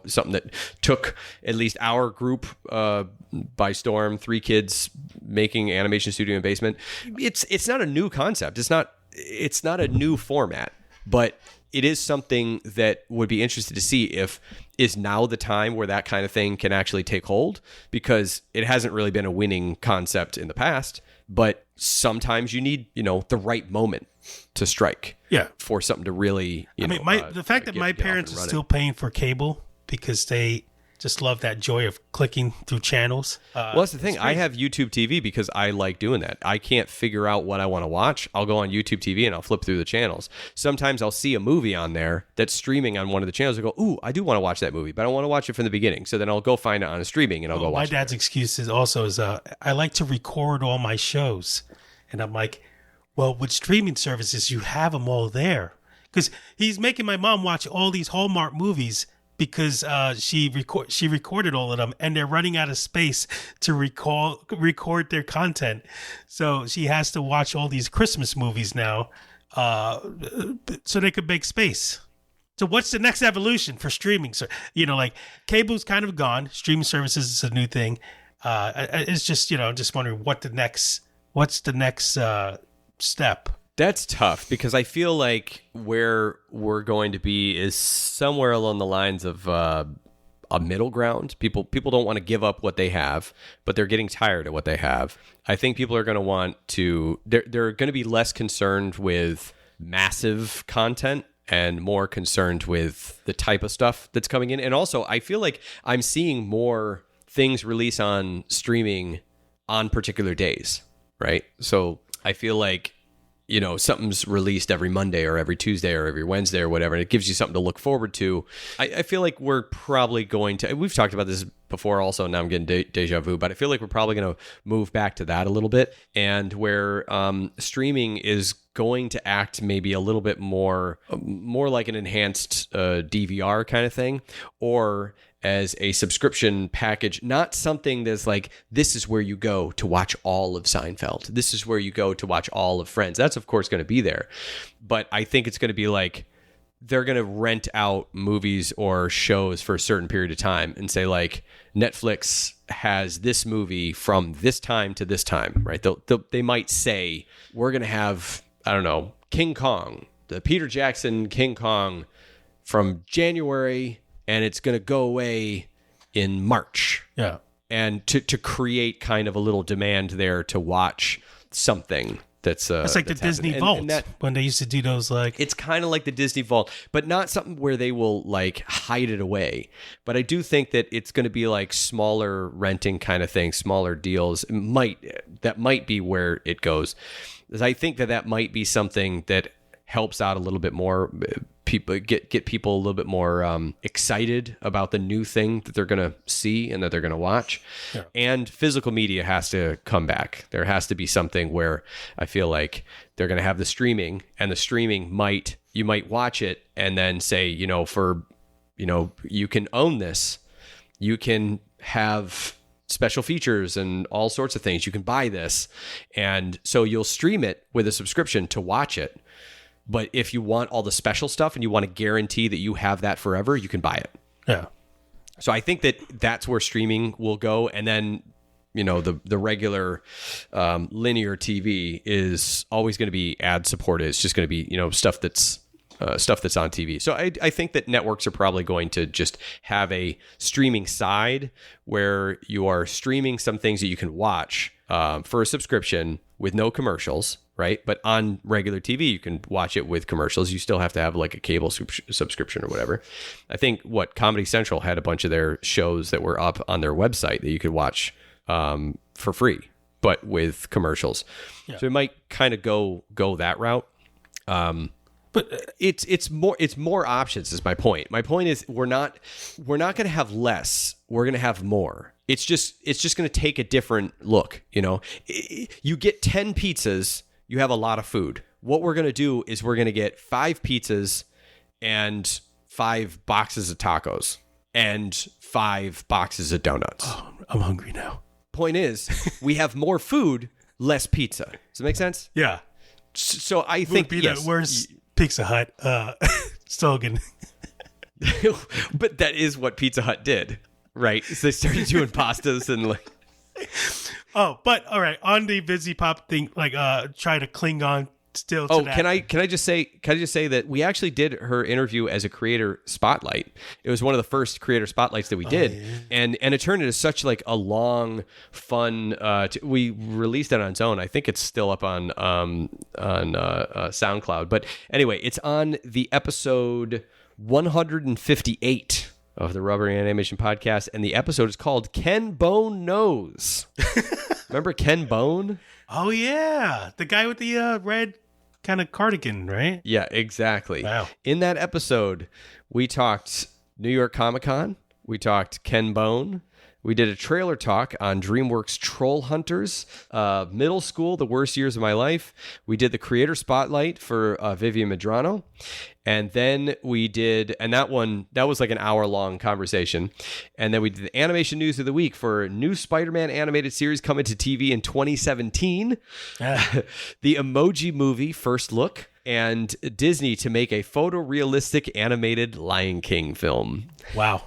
something that took at least our group by storm. 3 kids making animation studio in basement. It's not a new concept. It's not a new format, but it is something that would be interested to see if is now the time where that kind of thing can actually take hold, because it hasn't really been a winning concept in the past. But sometimes you need the right moment to strike, for something to really the fact that my parents are still paying for cable because they just love that joy of clicking through channels. Well, that's the thing. I have YouTube TV because I like doing that. I can't figure out what I want to watch. I'll go on YouTube TV and I'll flip through the channels. Sometimes I'll see a movie on there that's streaming on one of the channels. I go, ooh, I do want to watch that movie, but I don't want to watch it from the beginning. So then I'll go find it on a streaming and I'll go watch it. My dad's excuse is I like to record all my shows. And I'm like, well, with streaming services, you have them all there. Because he's making my mom watch all these Hallmark movies because she recorded all of them, and they're running out of space to record their content. So she has to watch all these Christmas movies now so they could make space. So what's the next evolution for streaming? So, like cable's kind of gone. Streaming services is a new thing. It's just, just wondering what's the next step. That's tough because I feel like where we're going to be is somewhere along the lines of a middle ground. People don't want to give up what they have, but they're getting tired of what they have. I think people are going to want to. They're going to be less concerned with massive content and more concerned with the type of stuff that's coming in. And also, I feel like I'm seeing more things release on streaming on particular days, right? So I feel like, you know, something's released every Monday or every Tuesday or every Wednesday or whatever, and it gives you something to look forward to. I feel like we're probably going to, we've talked about this before also, now I'm getting deja vu, but I feel like we're probably going to move back to that a little bit, and where streaming is going to act maybe a little bit more like an enhanced DVR kind of thing, or as a subscription package, not something that's like, this is where you go to watch all of Seinfeld. This is where you go to watch all of Friends. That's, of course, going to be there. But I think it's going to be like, they're going to rent out movies or shows for a certain period of time and say, like, Netflix has this movie from this time to this time, right? They might say, we're going to have, I don't know, King Kong, the Peter Jackson King Kong from January, and it's going to go away in March. Yeah. And to create kind of a little demand there to watch something that's like the Disney Vault, when they used to do those, like, it's kind of like the Disney Vault, but not something where they will like hide it away. But I do think that it's going to be like smaller renting kind of thing, smaller deals. That might be where it goes. I think that might be something that helps out a little bit more. People get people a little bit more excited about the new thing that they're going to see and that they're going to watch. Yeah. And physical media has to come back. There has to be something where I feel like they're going to have the streaming, and the streaming you might watch it and then say, you can own this. You can have special features and all sorts of things. You can buy this. And so you'll stream it with a subscription to watch it. But if you want all the special stuff and you want to guarantee that you have that forever, you can buy it. Yeah. So I think that's where streaming will go. And then, the regular linear TV is always going to be ad supported. It's just going to be, stuff that's on TV. So I think that networks are probably going to just have a streaming side where you are streaming some things that you can watch for a subscription with no commercials, right? But on regular TV, you can watch it with commercials. You still have to have like a cable subscription or whatever. I think Comedy Central had a bunch of their shows that were up on their website that you could watch for free, but with commercials. Yeah. So it might kind of go that route. But it's more options is my point. My point is we're not going to have less. We're going to have more. It's just going to take a different look. You get 10 pizzas, you have a lot of food. What we're going to do is we're going to get 5 pizzas and 5 boxes of tacos and 5 boxes of donuts. Oh, I'm hungry now. Point is, we have more food, less pizza. Does that make sense? Yeah. So I think yes. Where's Pizza Hut? Stogan. But that is what Pizza Hut did, right? So they started doing pastas and like. Oh, but all right. On the Busy Pop thing, like try to cling on still to that. Can I just say that we actually did her interview as a creator spotlight. It was one of the first creator spotlights that we did. Yeah. And it turned into such like a long, fun we released it on its own. I think it's still up on SoundCloud. But anyway, it's on the episode 158 of the Rubber Animation Podcast, and the episode is called Ken Bone Knows. Remember Ken Bone? Oh yeah, the guy with the red kind of cardigan, right? Yeah, exactly. Wow. In that episode, we talked New York Comic Con. We talked Ken Bone. We did a trailer talk on DreamWorks Troll Hunters, middle school, the worst years of my life. We did the creator spotlight for Vivian Medrano. And then we did, and that was like an hour-long conversation. And then we did the animation news of the week for a new Spider-Man animated series coming to TV in 2017. The Emoji Movie First Look, and Disney to make a photorealistic animated Lion King film. Wow.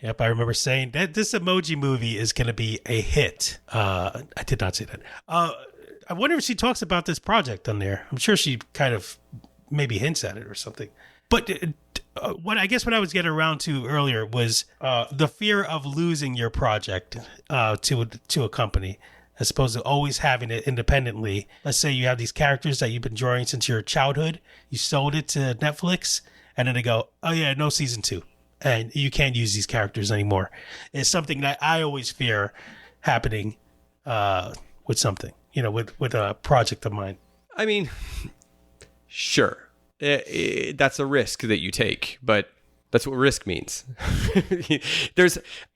Yep, I remember saying that this Emoji Movie is going to be a hit. I did not say that. I wonder if she talks about this project on there. I'm sure she kind of maybe hints at it or something. But what I was getting around to earlier was the fear of losing your project to a company, as opposed to always having it independently. Let's say you have these characters that you've been drawing since your childhood. You sold it to Netflix, and then they go, "Oh yeah, no season 2, and you can't use these characters anymore." It's something that I always fear happening with something, with a project of mine. I mean, sure, that's a risk that you take, but that's what risk means.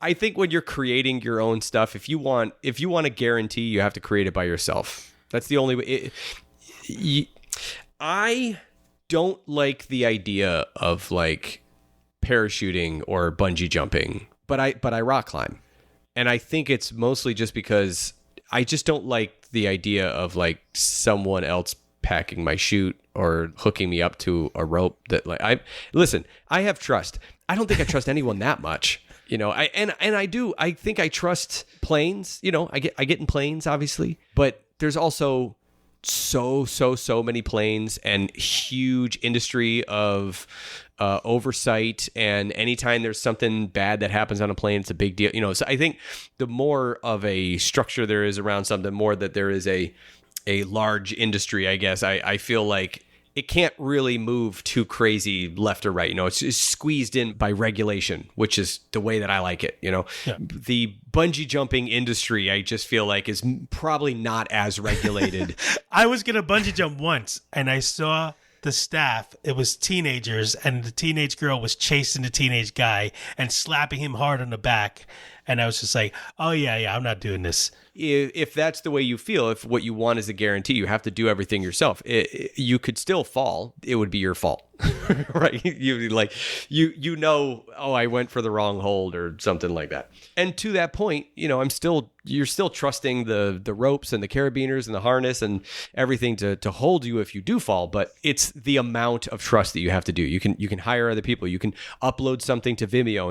I think when you're creating your own stuff, if you want a guarantee, you have to create it by yourself. That's the only way. I don't like the idea of like parachuting or bungee jumping, but I rock climb. And I think it's mostly just because I just don't like the idea of like someone else packing my chute or hooking me up to a rope that like I have trust. I don't think I trust anyone that much. I think I trust planes. I get in planes obviously, but there's also so many planes and huge industry of oversight, and anytime there's something bad that happens on a plane, it's a big deal. So I think the more of a structure there is around something, more that there is a large industry, I guess. I feel like it can't really move too crazy left or right. It's squeezed in by regulation, which is the way that I like it. Yeah. The bungee jumping industry, I just feel like is probably not as regulated. I was going to bungee jump once, and I saw the staff. It was teenagers, and the teenage girl was chasing the teenage guy and slapping him hard on the back. And I was just like, oh, yeah, I'm not doing this. If that's the way you feel, if what you want is a guarantee, you have to do everything yourself. You could still fall. It would be your fault, right? Oh, I went for the wrong hold or something like that. And to that point, you're still trusting the ropes and the carabiners and the harness and everything to hold you if you do fall. But it's the amount of trust that you have to do. You can hire other people. You can upload something to Vimeo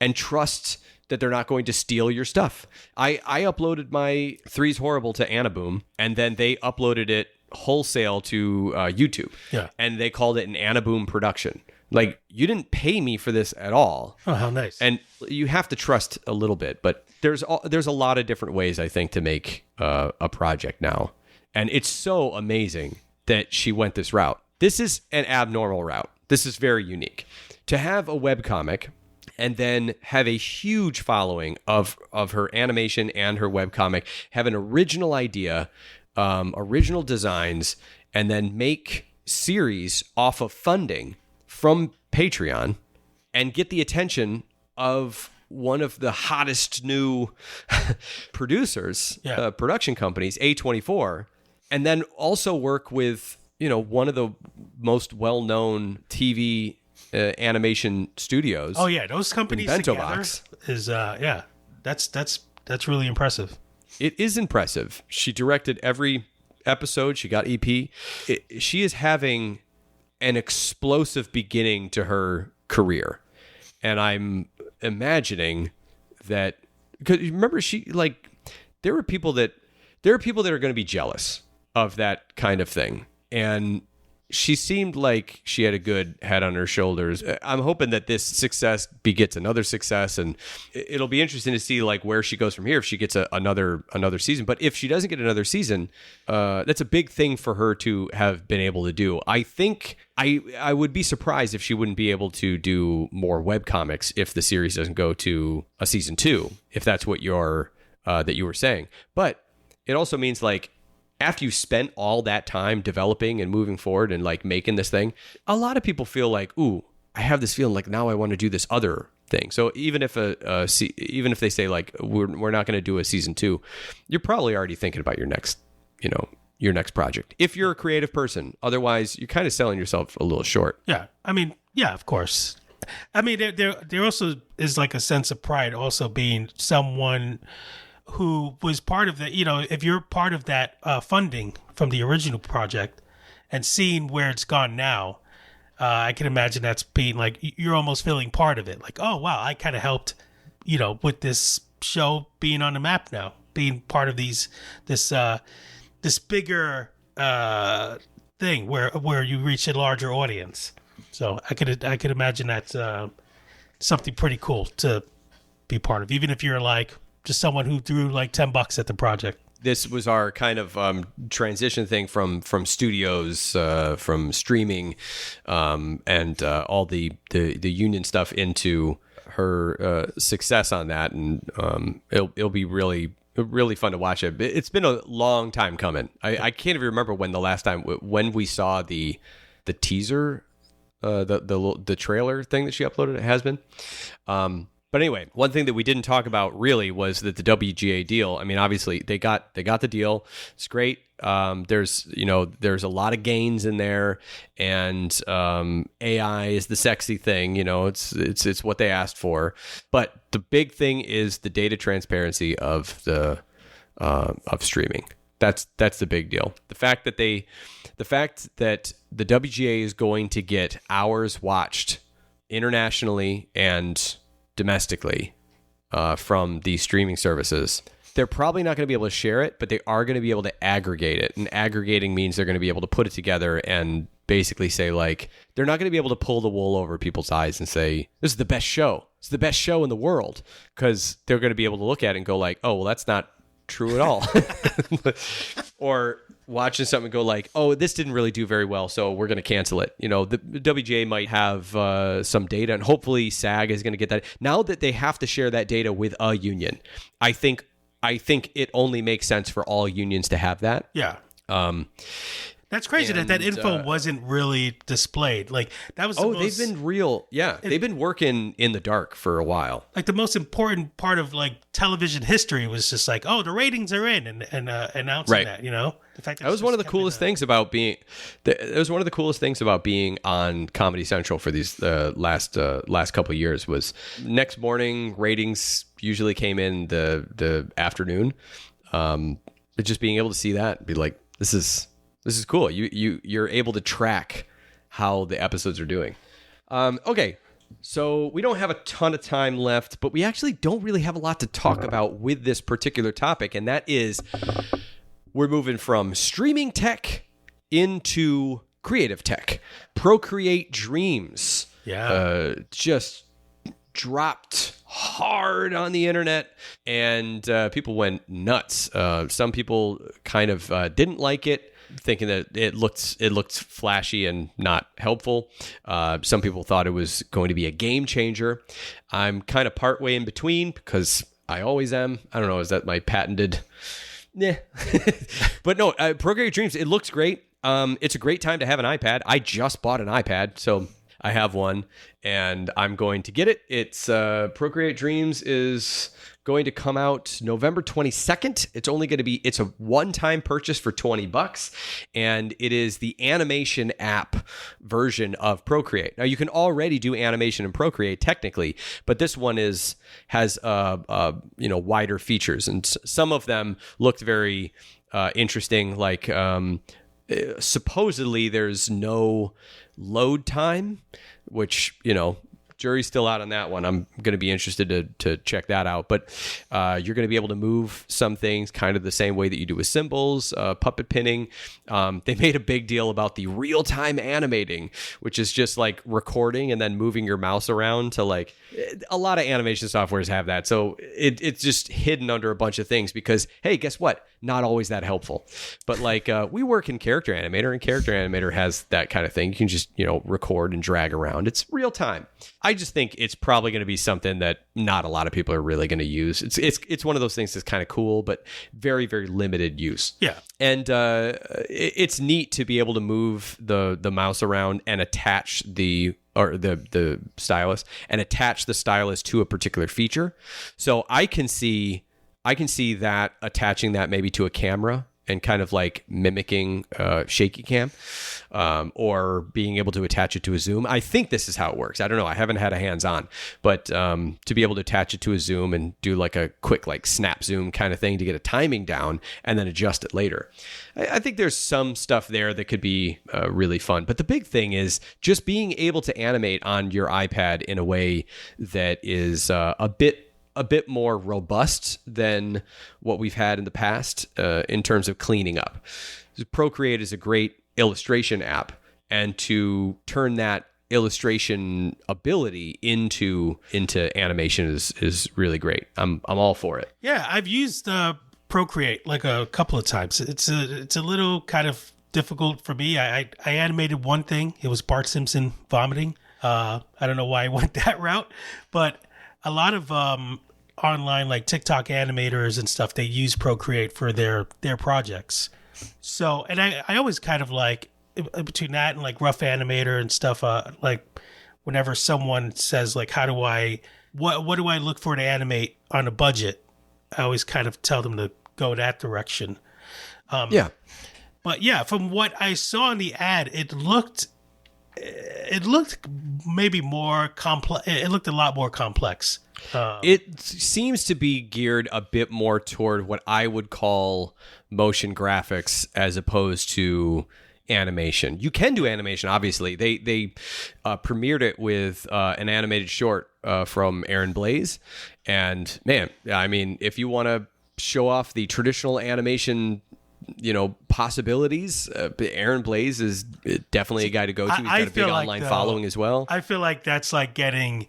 and trust that they're not going to steal your stuff. I uploaded my Three's Horrible to Anaboom, and then they uploaded it wholesale to YouTube. Yeah. And they called it an Anaboom production. Like, you didn't pay me for this at all. Oh, how nice. And you have to trust a little bit, but there's a lot of different ways, I think, to make a project now. And it's so amazing that she went this route. This is an abnormal route. This is very unique. To have a webcomic and then have a huge following of her animation and her webcomic, have an original idea, original designs, and then make series off of funding from Patreon and get the attention of one of the hottest new producers, production companies, A24, and then also work with, one of the most well-known TV animation studios. Oh yeah, those companies Bento together Box is that's really impressive. It is impressive. She directed every episode. She got EP. She is having an explosive beginning to her career, and I'm imagining that because remember there are people that are going to be jealous of that kind of thing, and she seemed like she had a good head on her shoulders. I'm hoping that this success begets another success, and it'll be interesting to see like where she goes from here if she gets another season. But if she doesn't get another season, that's a big thing for her to have been able to do. I think I would be surprised if she wouldn't be able to do more webcomics if the series doesn't go to a season 2, if that's what that you were saying. But it also means like, after you spent all that time developing and moving forward and like making this thing, a lot of people feel like, ooh, I have this feeling like now I want to do this other thing. So even if they say like we're not going to do a season 2, you're probably already thinking about your next project. If you're a creative person, otherwise you're kind of selling yourself a little short. Yeah, I mean, yeah, of course. I mean, there also is like a sense of pride also being someone who was part of that, if you're part of that funding from the original project and seeing where it's gone now, I can imagine that's being like, you're almost feeling part of it. Like, oh, wow, I kind of helped, with this show being on the map now, being part of this this bigger thing where you reach a larger audience. So I could imagine that's something pretty cool to be part of, even if you're like just someone who threw like $10 at the project. This was our kind of transition thing from studios, from streaming, and all the union stuff into her success on that, and it'll be really fun to watch it. It's been a long time coming. I can't even remember when the last time when we saw the teaser, the trailer thing that she uploaded. It has been. But anyway, one thing that we didn't talk about really was that the WGA deal. I mean, obviously they got the deal. It's great. There's a lot of gains in there, and AI is the sexy thing. It's what they asked for. But the big thing is the data transparency of the of streaming. That's the big deal. The fact that the WGA is going to get hours watched internationally and domestically from these streaming services. They're probably not going to be able to share it, but they are going to be able to aggregate it. And aggregating means they're going to be able to put it together and basically say, like, they're not going to be able to pull the wool over people's eyes and say, this is the best show. It's the best show in the world. Because they're going to be able to look at it and go like, oh, well, that's not true at all. Or watching something go like, oh, this didn't really do very well, so we're going to cancel it. The WGA might have some data, and hopefully SAG is going to get that. Now that they have to share that data with a union, I think it only makes sense for all unions to have that. Yeah. That's crazy that info wasn't really displayed. Like that was they've been real. Yeah, they've been working in the dark for a while. Like the most important part of like television history was just like, oh, the ratings are in, and announcing that. The fact that was one of the coolest things about being. It was one of the coolest things about being on Comedy Central for these last couple of years. Was next morning ratings usually came in the afternoon. But just being able to see that and be like, this is cool. You're able to track how the episodes are doing. Okay, so we don't have a ton of time left, but we actually don't really have a lot to talk about with this particular topic, and that is we're moving from streaming tech into creative tech. Procreate Dreams. Yeah. Just dropped hard on the internet, and people went nuts. Some people kind of didn't like it, thinking that it looked flashy and not helpful. Some people thought it was going to be a game changer. I'm kind of partway in between because I always am. I don't know. Is that my patented? Yeah. But no, Procreate Dreams, it looks great. It's a great time to have an iPad. I just bought an iPad, so I have one, and I'm going to get it. It's Procreate Dreams is going to come out November 22nd. It's a one-time purchase for $20, and it is the animation app version of Procreate. Now, you can already do animation in Procreate technically, but this one has wider features, and some of them looked very interesting. Like supposedly there's no load time, which jury's still out on that one. I'm going to be interested to check that out. But you're going to be able to move some things kind of the same way that you do with symbols, puppet pinning. They made a big deal about the real-time animating, which is just like recording and then moving your mouse around to like a lot of animation softwares have that. So it's just hidden under a bunch of things because, hey, guess what? Not always that helpful. But like we work in Character Animator, and Character Animator has that kind of thing. You can just, record and drag around. It's real time. I just think it's probably going to be something that not a lot of people are really going to use. It's one of those things that's kind of cool, but very, very limited use. Yeah. And it's neat to be able to move the mouse around and attach the stylus and attach the stylus to a particular feature. So I can see that attaching that maybe to a camera and kind of like mimicking shaky cam, or being able to attach it to a zoom. I think this is how it works. I don't know. I haven't had a hands-on, but to be able to attach it to a zoom and do like a quick like snap zoom kind of thing to get a timing down and then adjust it later. I think there's some stuff there that could be really fun. But the big thing is just being able to animate on your iPad in a way that is a bit a bit more robust than what we've had in the past in terms of cleaning up. Procreate is a great illustration app, and to turn that illustration ability into animation is really great. I'm all for it. Yeah, I've used Procreate like a couple of times. It's a little kind of difficult for me. I animated one thing. It was Bart Simpson vomiting. I don't know why I went that route, but a lot of online like TikTok animators and stuff, they use Procreate for their projects. So, and I always kind of like between that and like Rough Animator and stuff, like whenever someone says like, what do I look for to animate on a budget? I always kind of tell them to go that direction. Yeah. But yeah, from what I saw in the ad, it looked maybe more complex. It looked a lot more complex. It seems to be geared a bit more toward what I would call motion graphics as opposed to animation. You can do animation, obviously. They premiered it with an animated short from Aaron Blaise. And man, I mean, if you want to show off the traditional animation possibilities, Aaron Blaise is definitely a guy to go to. He's got a big online following as well. I feel like that's like getting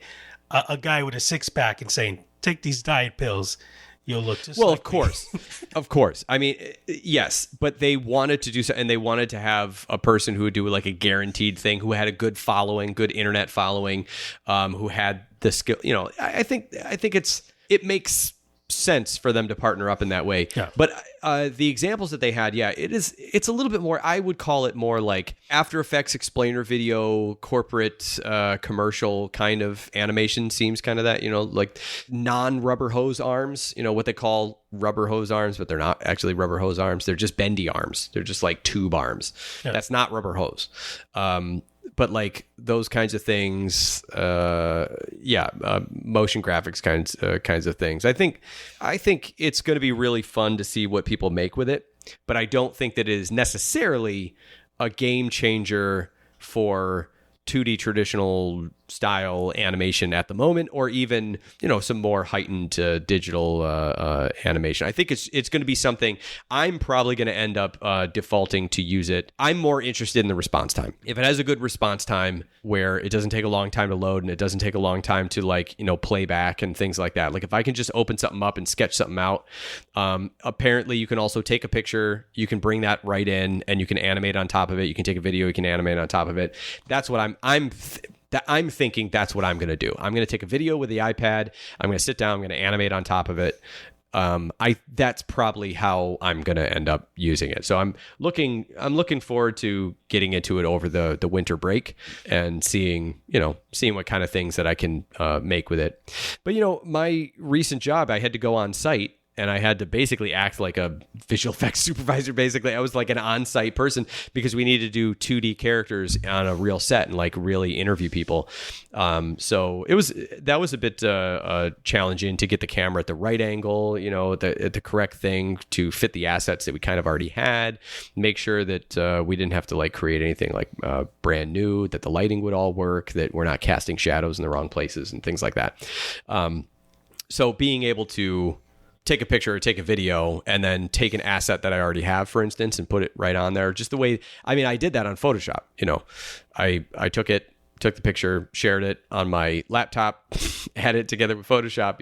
a guy with a six-pack and saying, take these diet pills, you'll look just like of course. Of course. I mean, yes, but they wanted to do so, and they wanted to have a person who would do like a guaranteed thing, who had a good following, good internet following, who had the skill. I think it makes sense for them to partner up in that way. Yeah. But the examples that they had, it's a little bit more, I would call it more like After Effects explainer video, corporate commercial kind of animation. Seems kind of that, like non-rubber hose arms, what they call rubber hose arms, but they're not actually rubber hose arms. They're just bendy arms. They're just like tube arms. Yeah. That's not rubber hose. But like those kinds of things, motion graphics kinds of things. I think it's going to be really fun to see what people make with it, but I don't think that it is necessarily a game changer for 2D traditional style animation at the moment, or even some more heightened digital animation. I think it's going to be something I'm probably going to end up defaulting to use it. I'm more interested in the response time. If it has a good response time where it doesn't take a long time to load and it doesn't take a long time to play back and things like that. Like if I can just open something up and sketch something out. Apparently you can also take a picture, you can bring that right in, and you can animate on top of it. You can take a video, you can animate on top of it. That's what I'm thinking that's what I'm going to do. I'm going to take a video with the iPad. I'm going to sit down. I'm going to animate on top of it. That's probably how I'm going to end up using it. So I'm looking forward to getting into it over the winter break and seeing what kind of things that I can make with it. But my recent job, I had to go on site. And I had to basically act like a visual effects supervisor. Basically, I was like an on-site person because we needed to do 2D characters on a real set and like really interview people. So that was a bit challenging to get the camera at the right angle, the correct thing to fit the assets that we kind of already had. Make sure that we didn't have to like create anything like brand new, that the lighting would all work, that we're not casting shadows in the wrong places and things like that. So being able to take a picture or take a video and then take an asset that I already have, for instance, and put it right on there. Just the way, I did that on Photoshop. I took the picture, shared it on my laptop, had it together with Photoshop,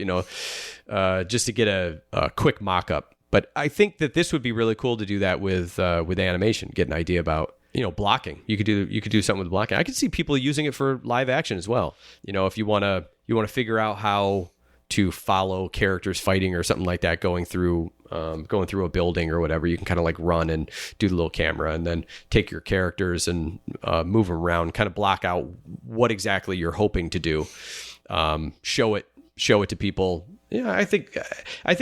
just to get a quick mock-up. But I think that this would be really cool to do that with animation, get an idea about, blocking. You could do something with blocking. I could see people using it for live action as well. If you want to figure out how to follow characters fighting or something like that, going through a building or whatever, you can kind of like run and do the little camera and then take your characters and move them around, kind of block out what exactly you're hoping to do, show it to people. Yeah, I think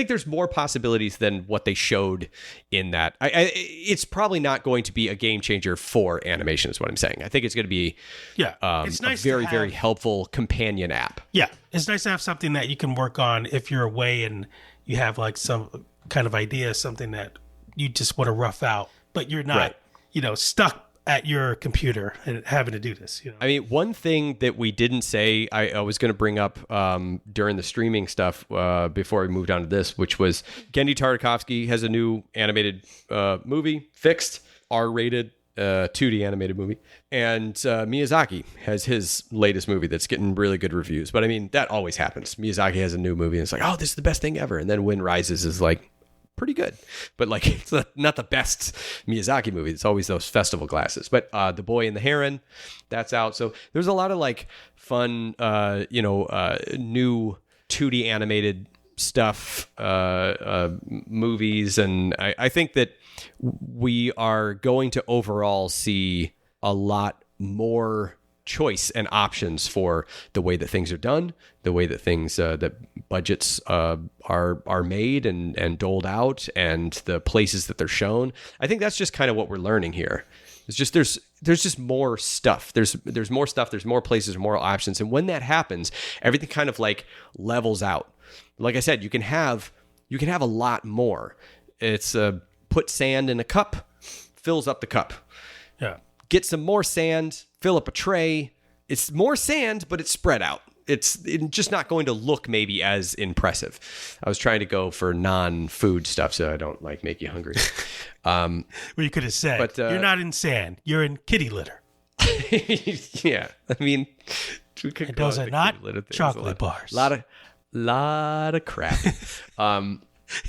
there's more possibilities than what they showed in that. It's probably not going to be a game changer for animation, is what I'm saying. I think it's going to be it's nice, a very, very helpful companion app. Yeah, it's nice to have something that you can work on if you're away and you have like some kind of idea, something that you just want to rough out, but you're not, stuck at your computer and having to do this. You know? I mean, one thing that we didn't say, I was going to bring up during the streaming stuff before we moved on to this, which was Genndy Tartakovsky has a new animated movie, Fixed, R-rated 2D animated movie. And Miyazaki has his latest movie that's getting really good reviews. But I mean, that always happens. Miyazaki has a new movie and it's like, oh, this is the best thing ever. And then Wind Rises is like, pretty good, but like it's not the best Miyazaki movie. It's always those festival glasses. But The Boy and the Heron, that's out. So there's a lot of like fun, new 2D animated stuff, movies, and I think that we are going to overall see a lot more choice and options for the way that things are done, the way that things that budgets are made and doled out, and the places that they're shown. I think that's just kind of what we're learning here. It's just there's just more stuff. There's more stuff. There's more places, more options, and when that happens, everything kind of like levels out. Like I said, you can have a lot more. It's put sand in a cup, fills up the cup. Yeah. Get some more sand, fill up a tray. It's more sand, but it's spread out. It's just not going to look maybe as impressive. I was trying to go for non-food stuff so I don't like make you hungry. Well, you could have said, but, you're not in sand, you're in kitty litter. Yeah, I mean, we could And call those it are the not kitty litter thing. chocolate bars. Lot of crap.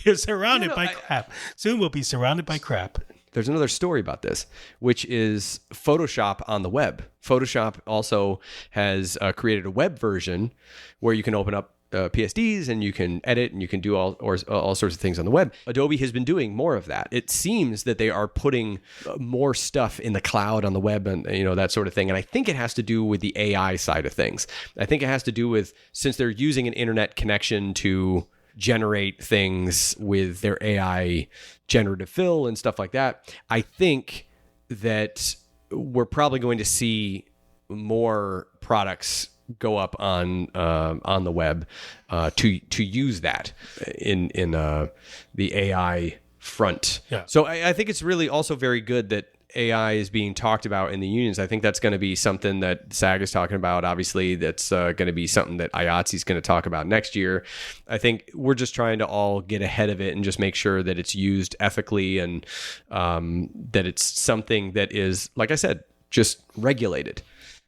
You're surrounded by crap. Soon we'll be surrounded by crap. There's another story about this, which is Photoshop on the web. Photoshop also has created a web version where you can open up PSDs and you can edit and you can do all sorts of things on the web. Adobe has been doing more of that. It seems that they are putting more stuff in the cloud on the web and that sort of thing. And I think it has to do with the AI side of things. I think it has to do with, since they're using an internet connection to generate things with their AI generative fill and stuff like that, I think that we're probably going to see more products go up on the web to use that in the AI front. Yeah. So I think it's really also very good that AI is being talked about in the unions. I think that's going to be something that SAG is talking about. Obviously, that's going to be something that IATSE is going to talk about next year. I think we're just trying to all get ahead of it and just make sure that it's used ethically and that it's something that is, like I said, just regulated.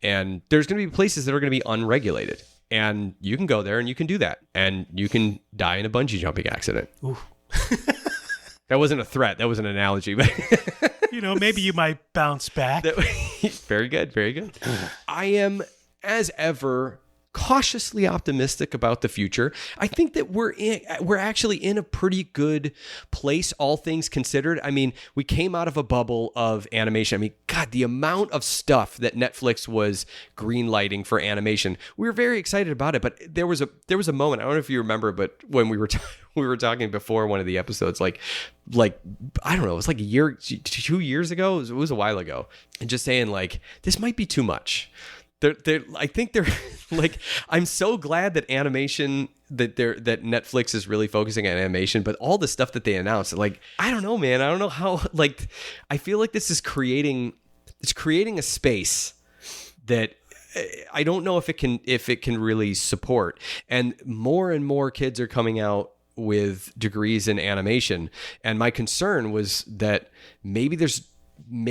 And there's going to be places that are going to be unregulated. And you can go there and you can do that. And you can die in a bungee jumping accident. That wasn't a threat. That was an analogy. But maybe you might bounce back. Very good. Very good. I am, as ever, cautiously optimistic about the future. I think that we're actually in a pretty good place, all things considered. I mean, we came out of a bubble of animation. I mean, God, the amount of stuff that Netflix was greenlighting for animation, we were very excited about it. But there was a moment, I don't know if you remember, but when we were talking before one of the episodes, like I don't know, it was like 2 years ago. It was a while ago, and just saying like, this might be too much. I think they're like, I'm so glad that animation, that Netflix is really focusing on animation, but all the stuff that they announced, like, I don't know, man. I don't know how, like, I feel like this is creating a space that I don't know if it can really support. And more kids are coming out with degrees in animation. And my concern was that maybe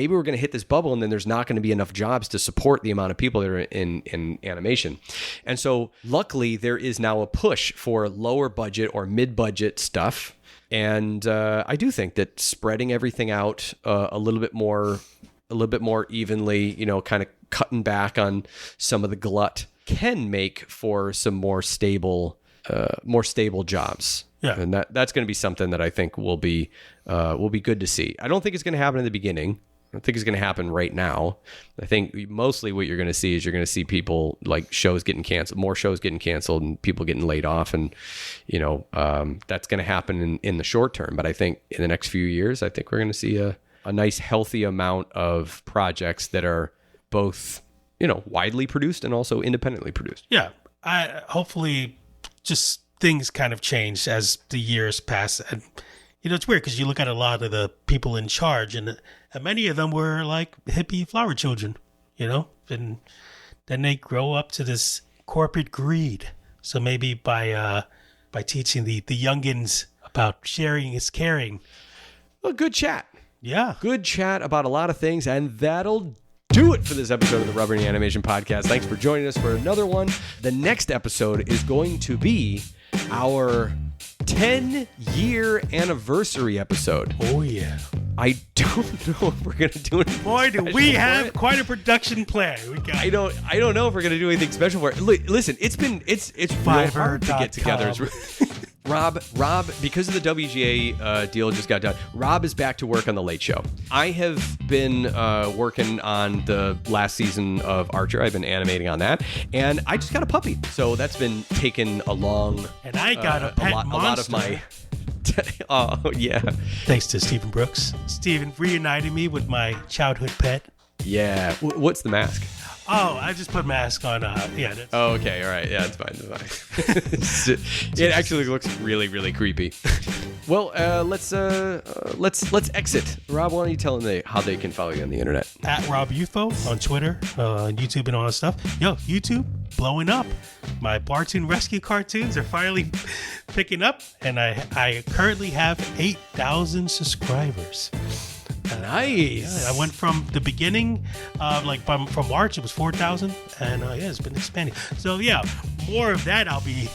we're going to hit this bubble and then there's not going to be enough jobs to support the amount of people that are in animation. And so luckily there is now a push for lower budget or mid-budget stuff. And I do think that spreading everything out a little bit more evenly, kind of cutting back on some of the glut can make for some more stable jobs. Yeah. And that's going to be something that I think will be good to see. I don't think it's going to happen in the beginning. I don't think it's going to happen right now. I think mostly what you're going to see is you're going to see people, like, shows getting canceled, more shows getting canceled, and people getting laid off. And, that's going to happen in the short term. But I think in the next few years, I think we're going to see a nice, healthy amount of projects that are both, widely produced and also independently produced. Yeah. Hopefully just things kind of change as the years pass. And, it's weird because you look at a lot of the people in charge, and many of them were like hippie flower children, and then they grow up to this corporate greed. So maybe by teaching the youngins about sharing is caring. Well, good chat. Yeah. Good chat about a lot of things, and that'll do it for this episode of the Rubber and Animation Podcast. Thanks for joining us for another one. The next episode is going to be our 10-year anniversary episode. Oh, yeah. I don't know if we're going to do anything Boy, do special we for have it. quite a production plan. I don't know if we're going to do anything special for it. Listen, it's real hard to get together. Rob, because of the WGA deal just got done, Rob is back to work on The Late Show. I have been working on the last season of Archer. I've been animating on that. And I just got a puppy. So that's been taking a long... And I got a pet monster. A lot of my... Oh, yeah. Thanks to Stephen Brooks. Stephen reunited me with my childhood pet. Yeah. What's the mask? Oh, I just put mask on. Yeah. Oh, okay. All right. Yeah, it's fine. It's fine. It actually looks really, really creepy. Well, let's exit. Rob, why don't you tell them how they can follow you on the internet? At Rob Ufo on Twitter, YouTube, and all that stuff. Yo, YouTube blowing up. My Bartoon Rescue cartoons are finally picking up, and I currently have 8,000 subscribers. Nice. Yeah, I went from the beginning, from March, it was 4,000, and it's been expanding. So yeah, more of that I'll be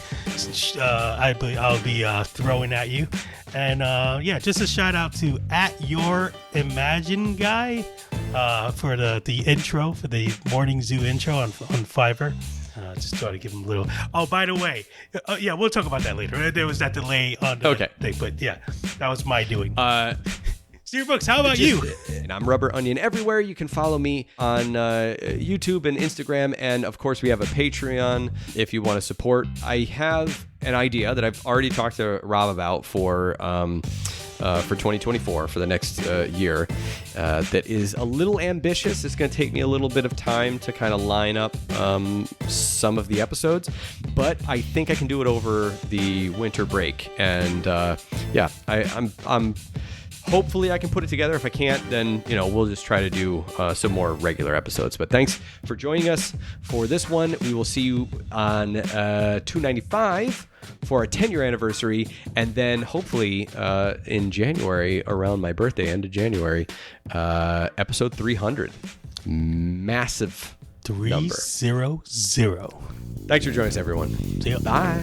throwing at you, and just a shout out to @YourImagineGuy for the intro for the Morning Zoo intro on Fiverr. Just thought to give him a little. Oh, by the way, we'll talk about that later. There was that delay on the thing, but yeah, that was my doing. Steve Brooks, how about you? And I'm Rubber Onion everywhere. You can follow me on YouTube and Instagram. And of course, we have a Patreon if you want to support. I have an idea that I've already talked to Rob about for 2024, for the next year, that is a little ambitious. It's going to take me a little bit of time to kind of line up some of the episodes, but I think I can do it over the winter break. And I'm hopefully I can put it together. If I can't, then, we'll just try to do some more regular episodes. But thanks for joining us for this one. We will see you on 295 for our 10-year anniversary. And then hopefully in January, around my birthday, end of January, episode 300. Massive 300. number. Thanks for joining us, everyone. See ya. Bye.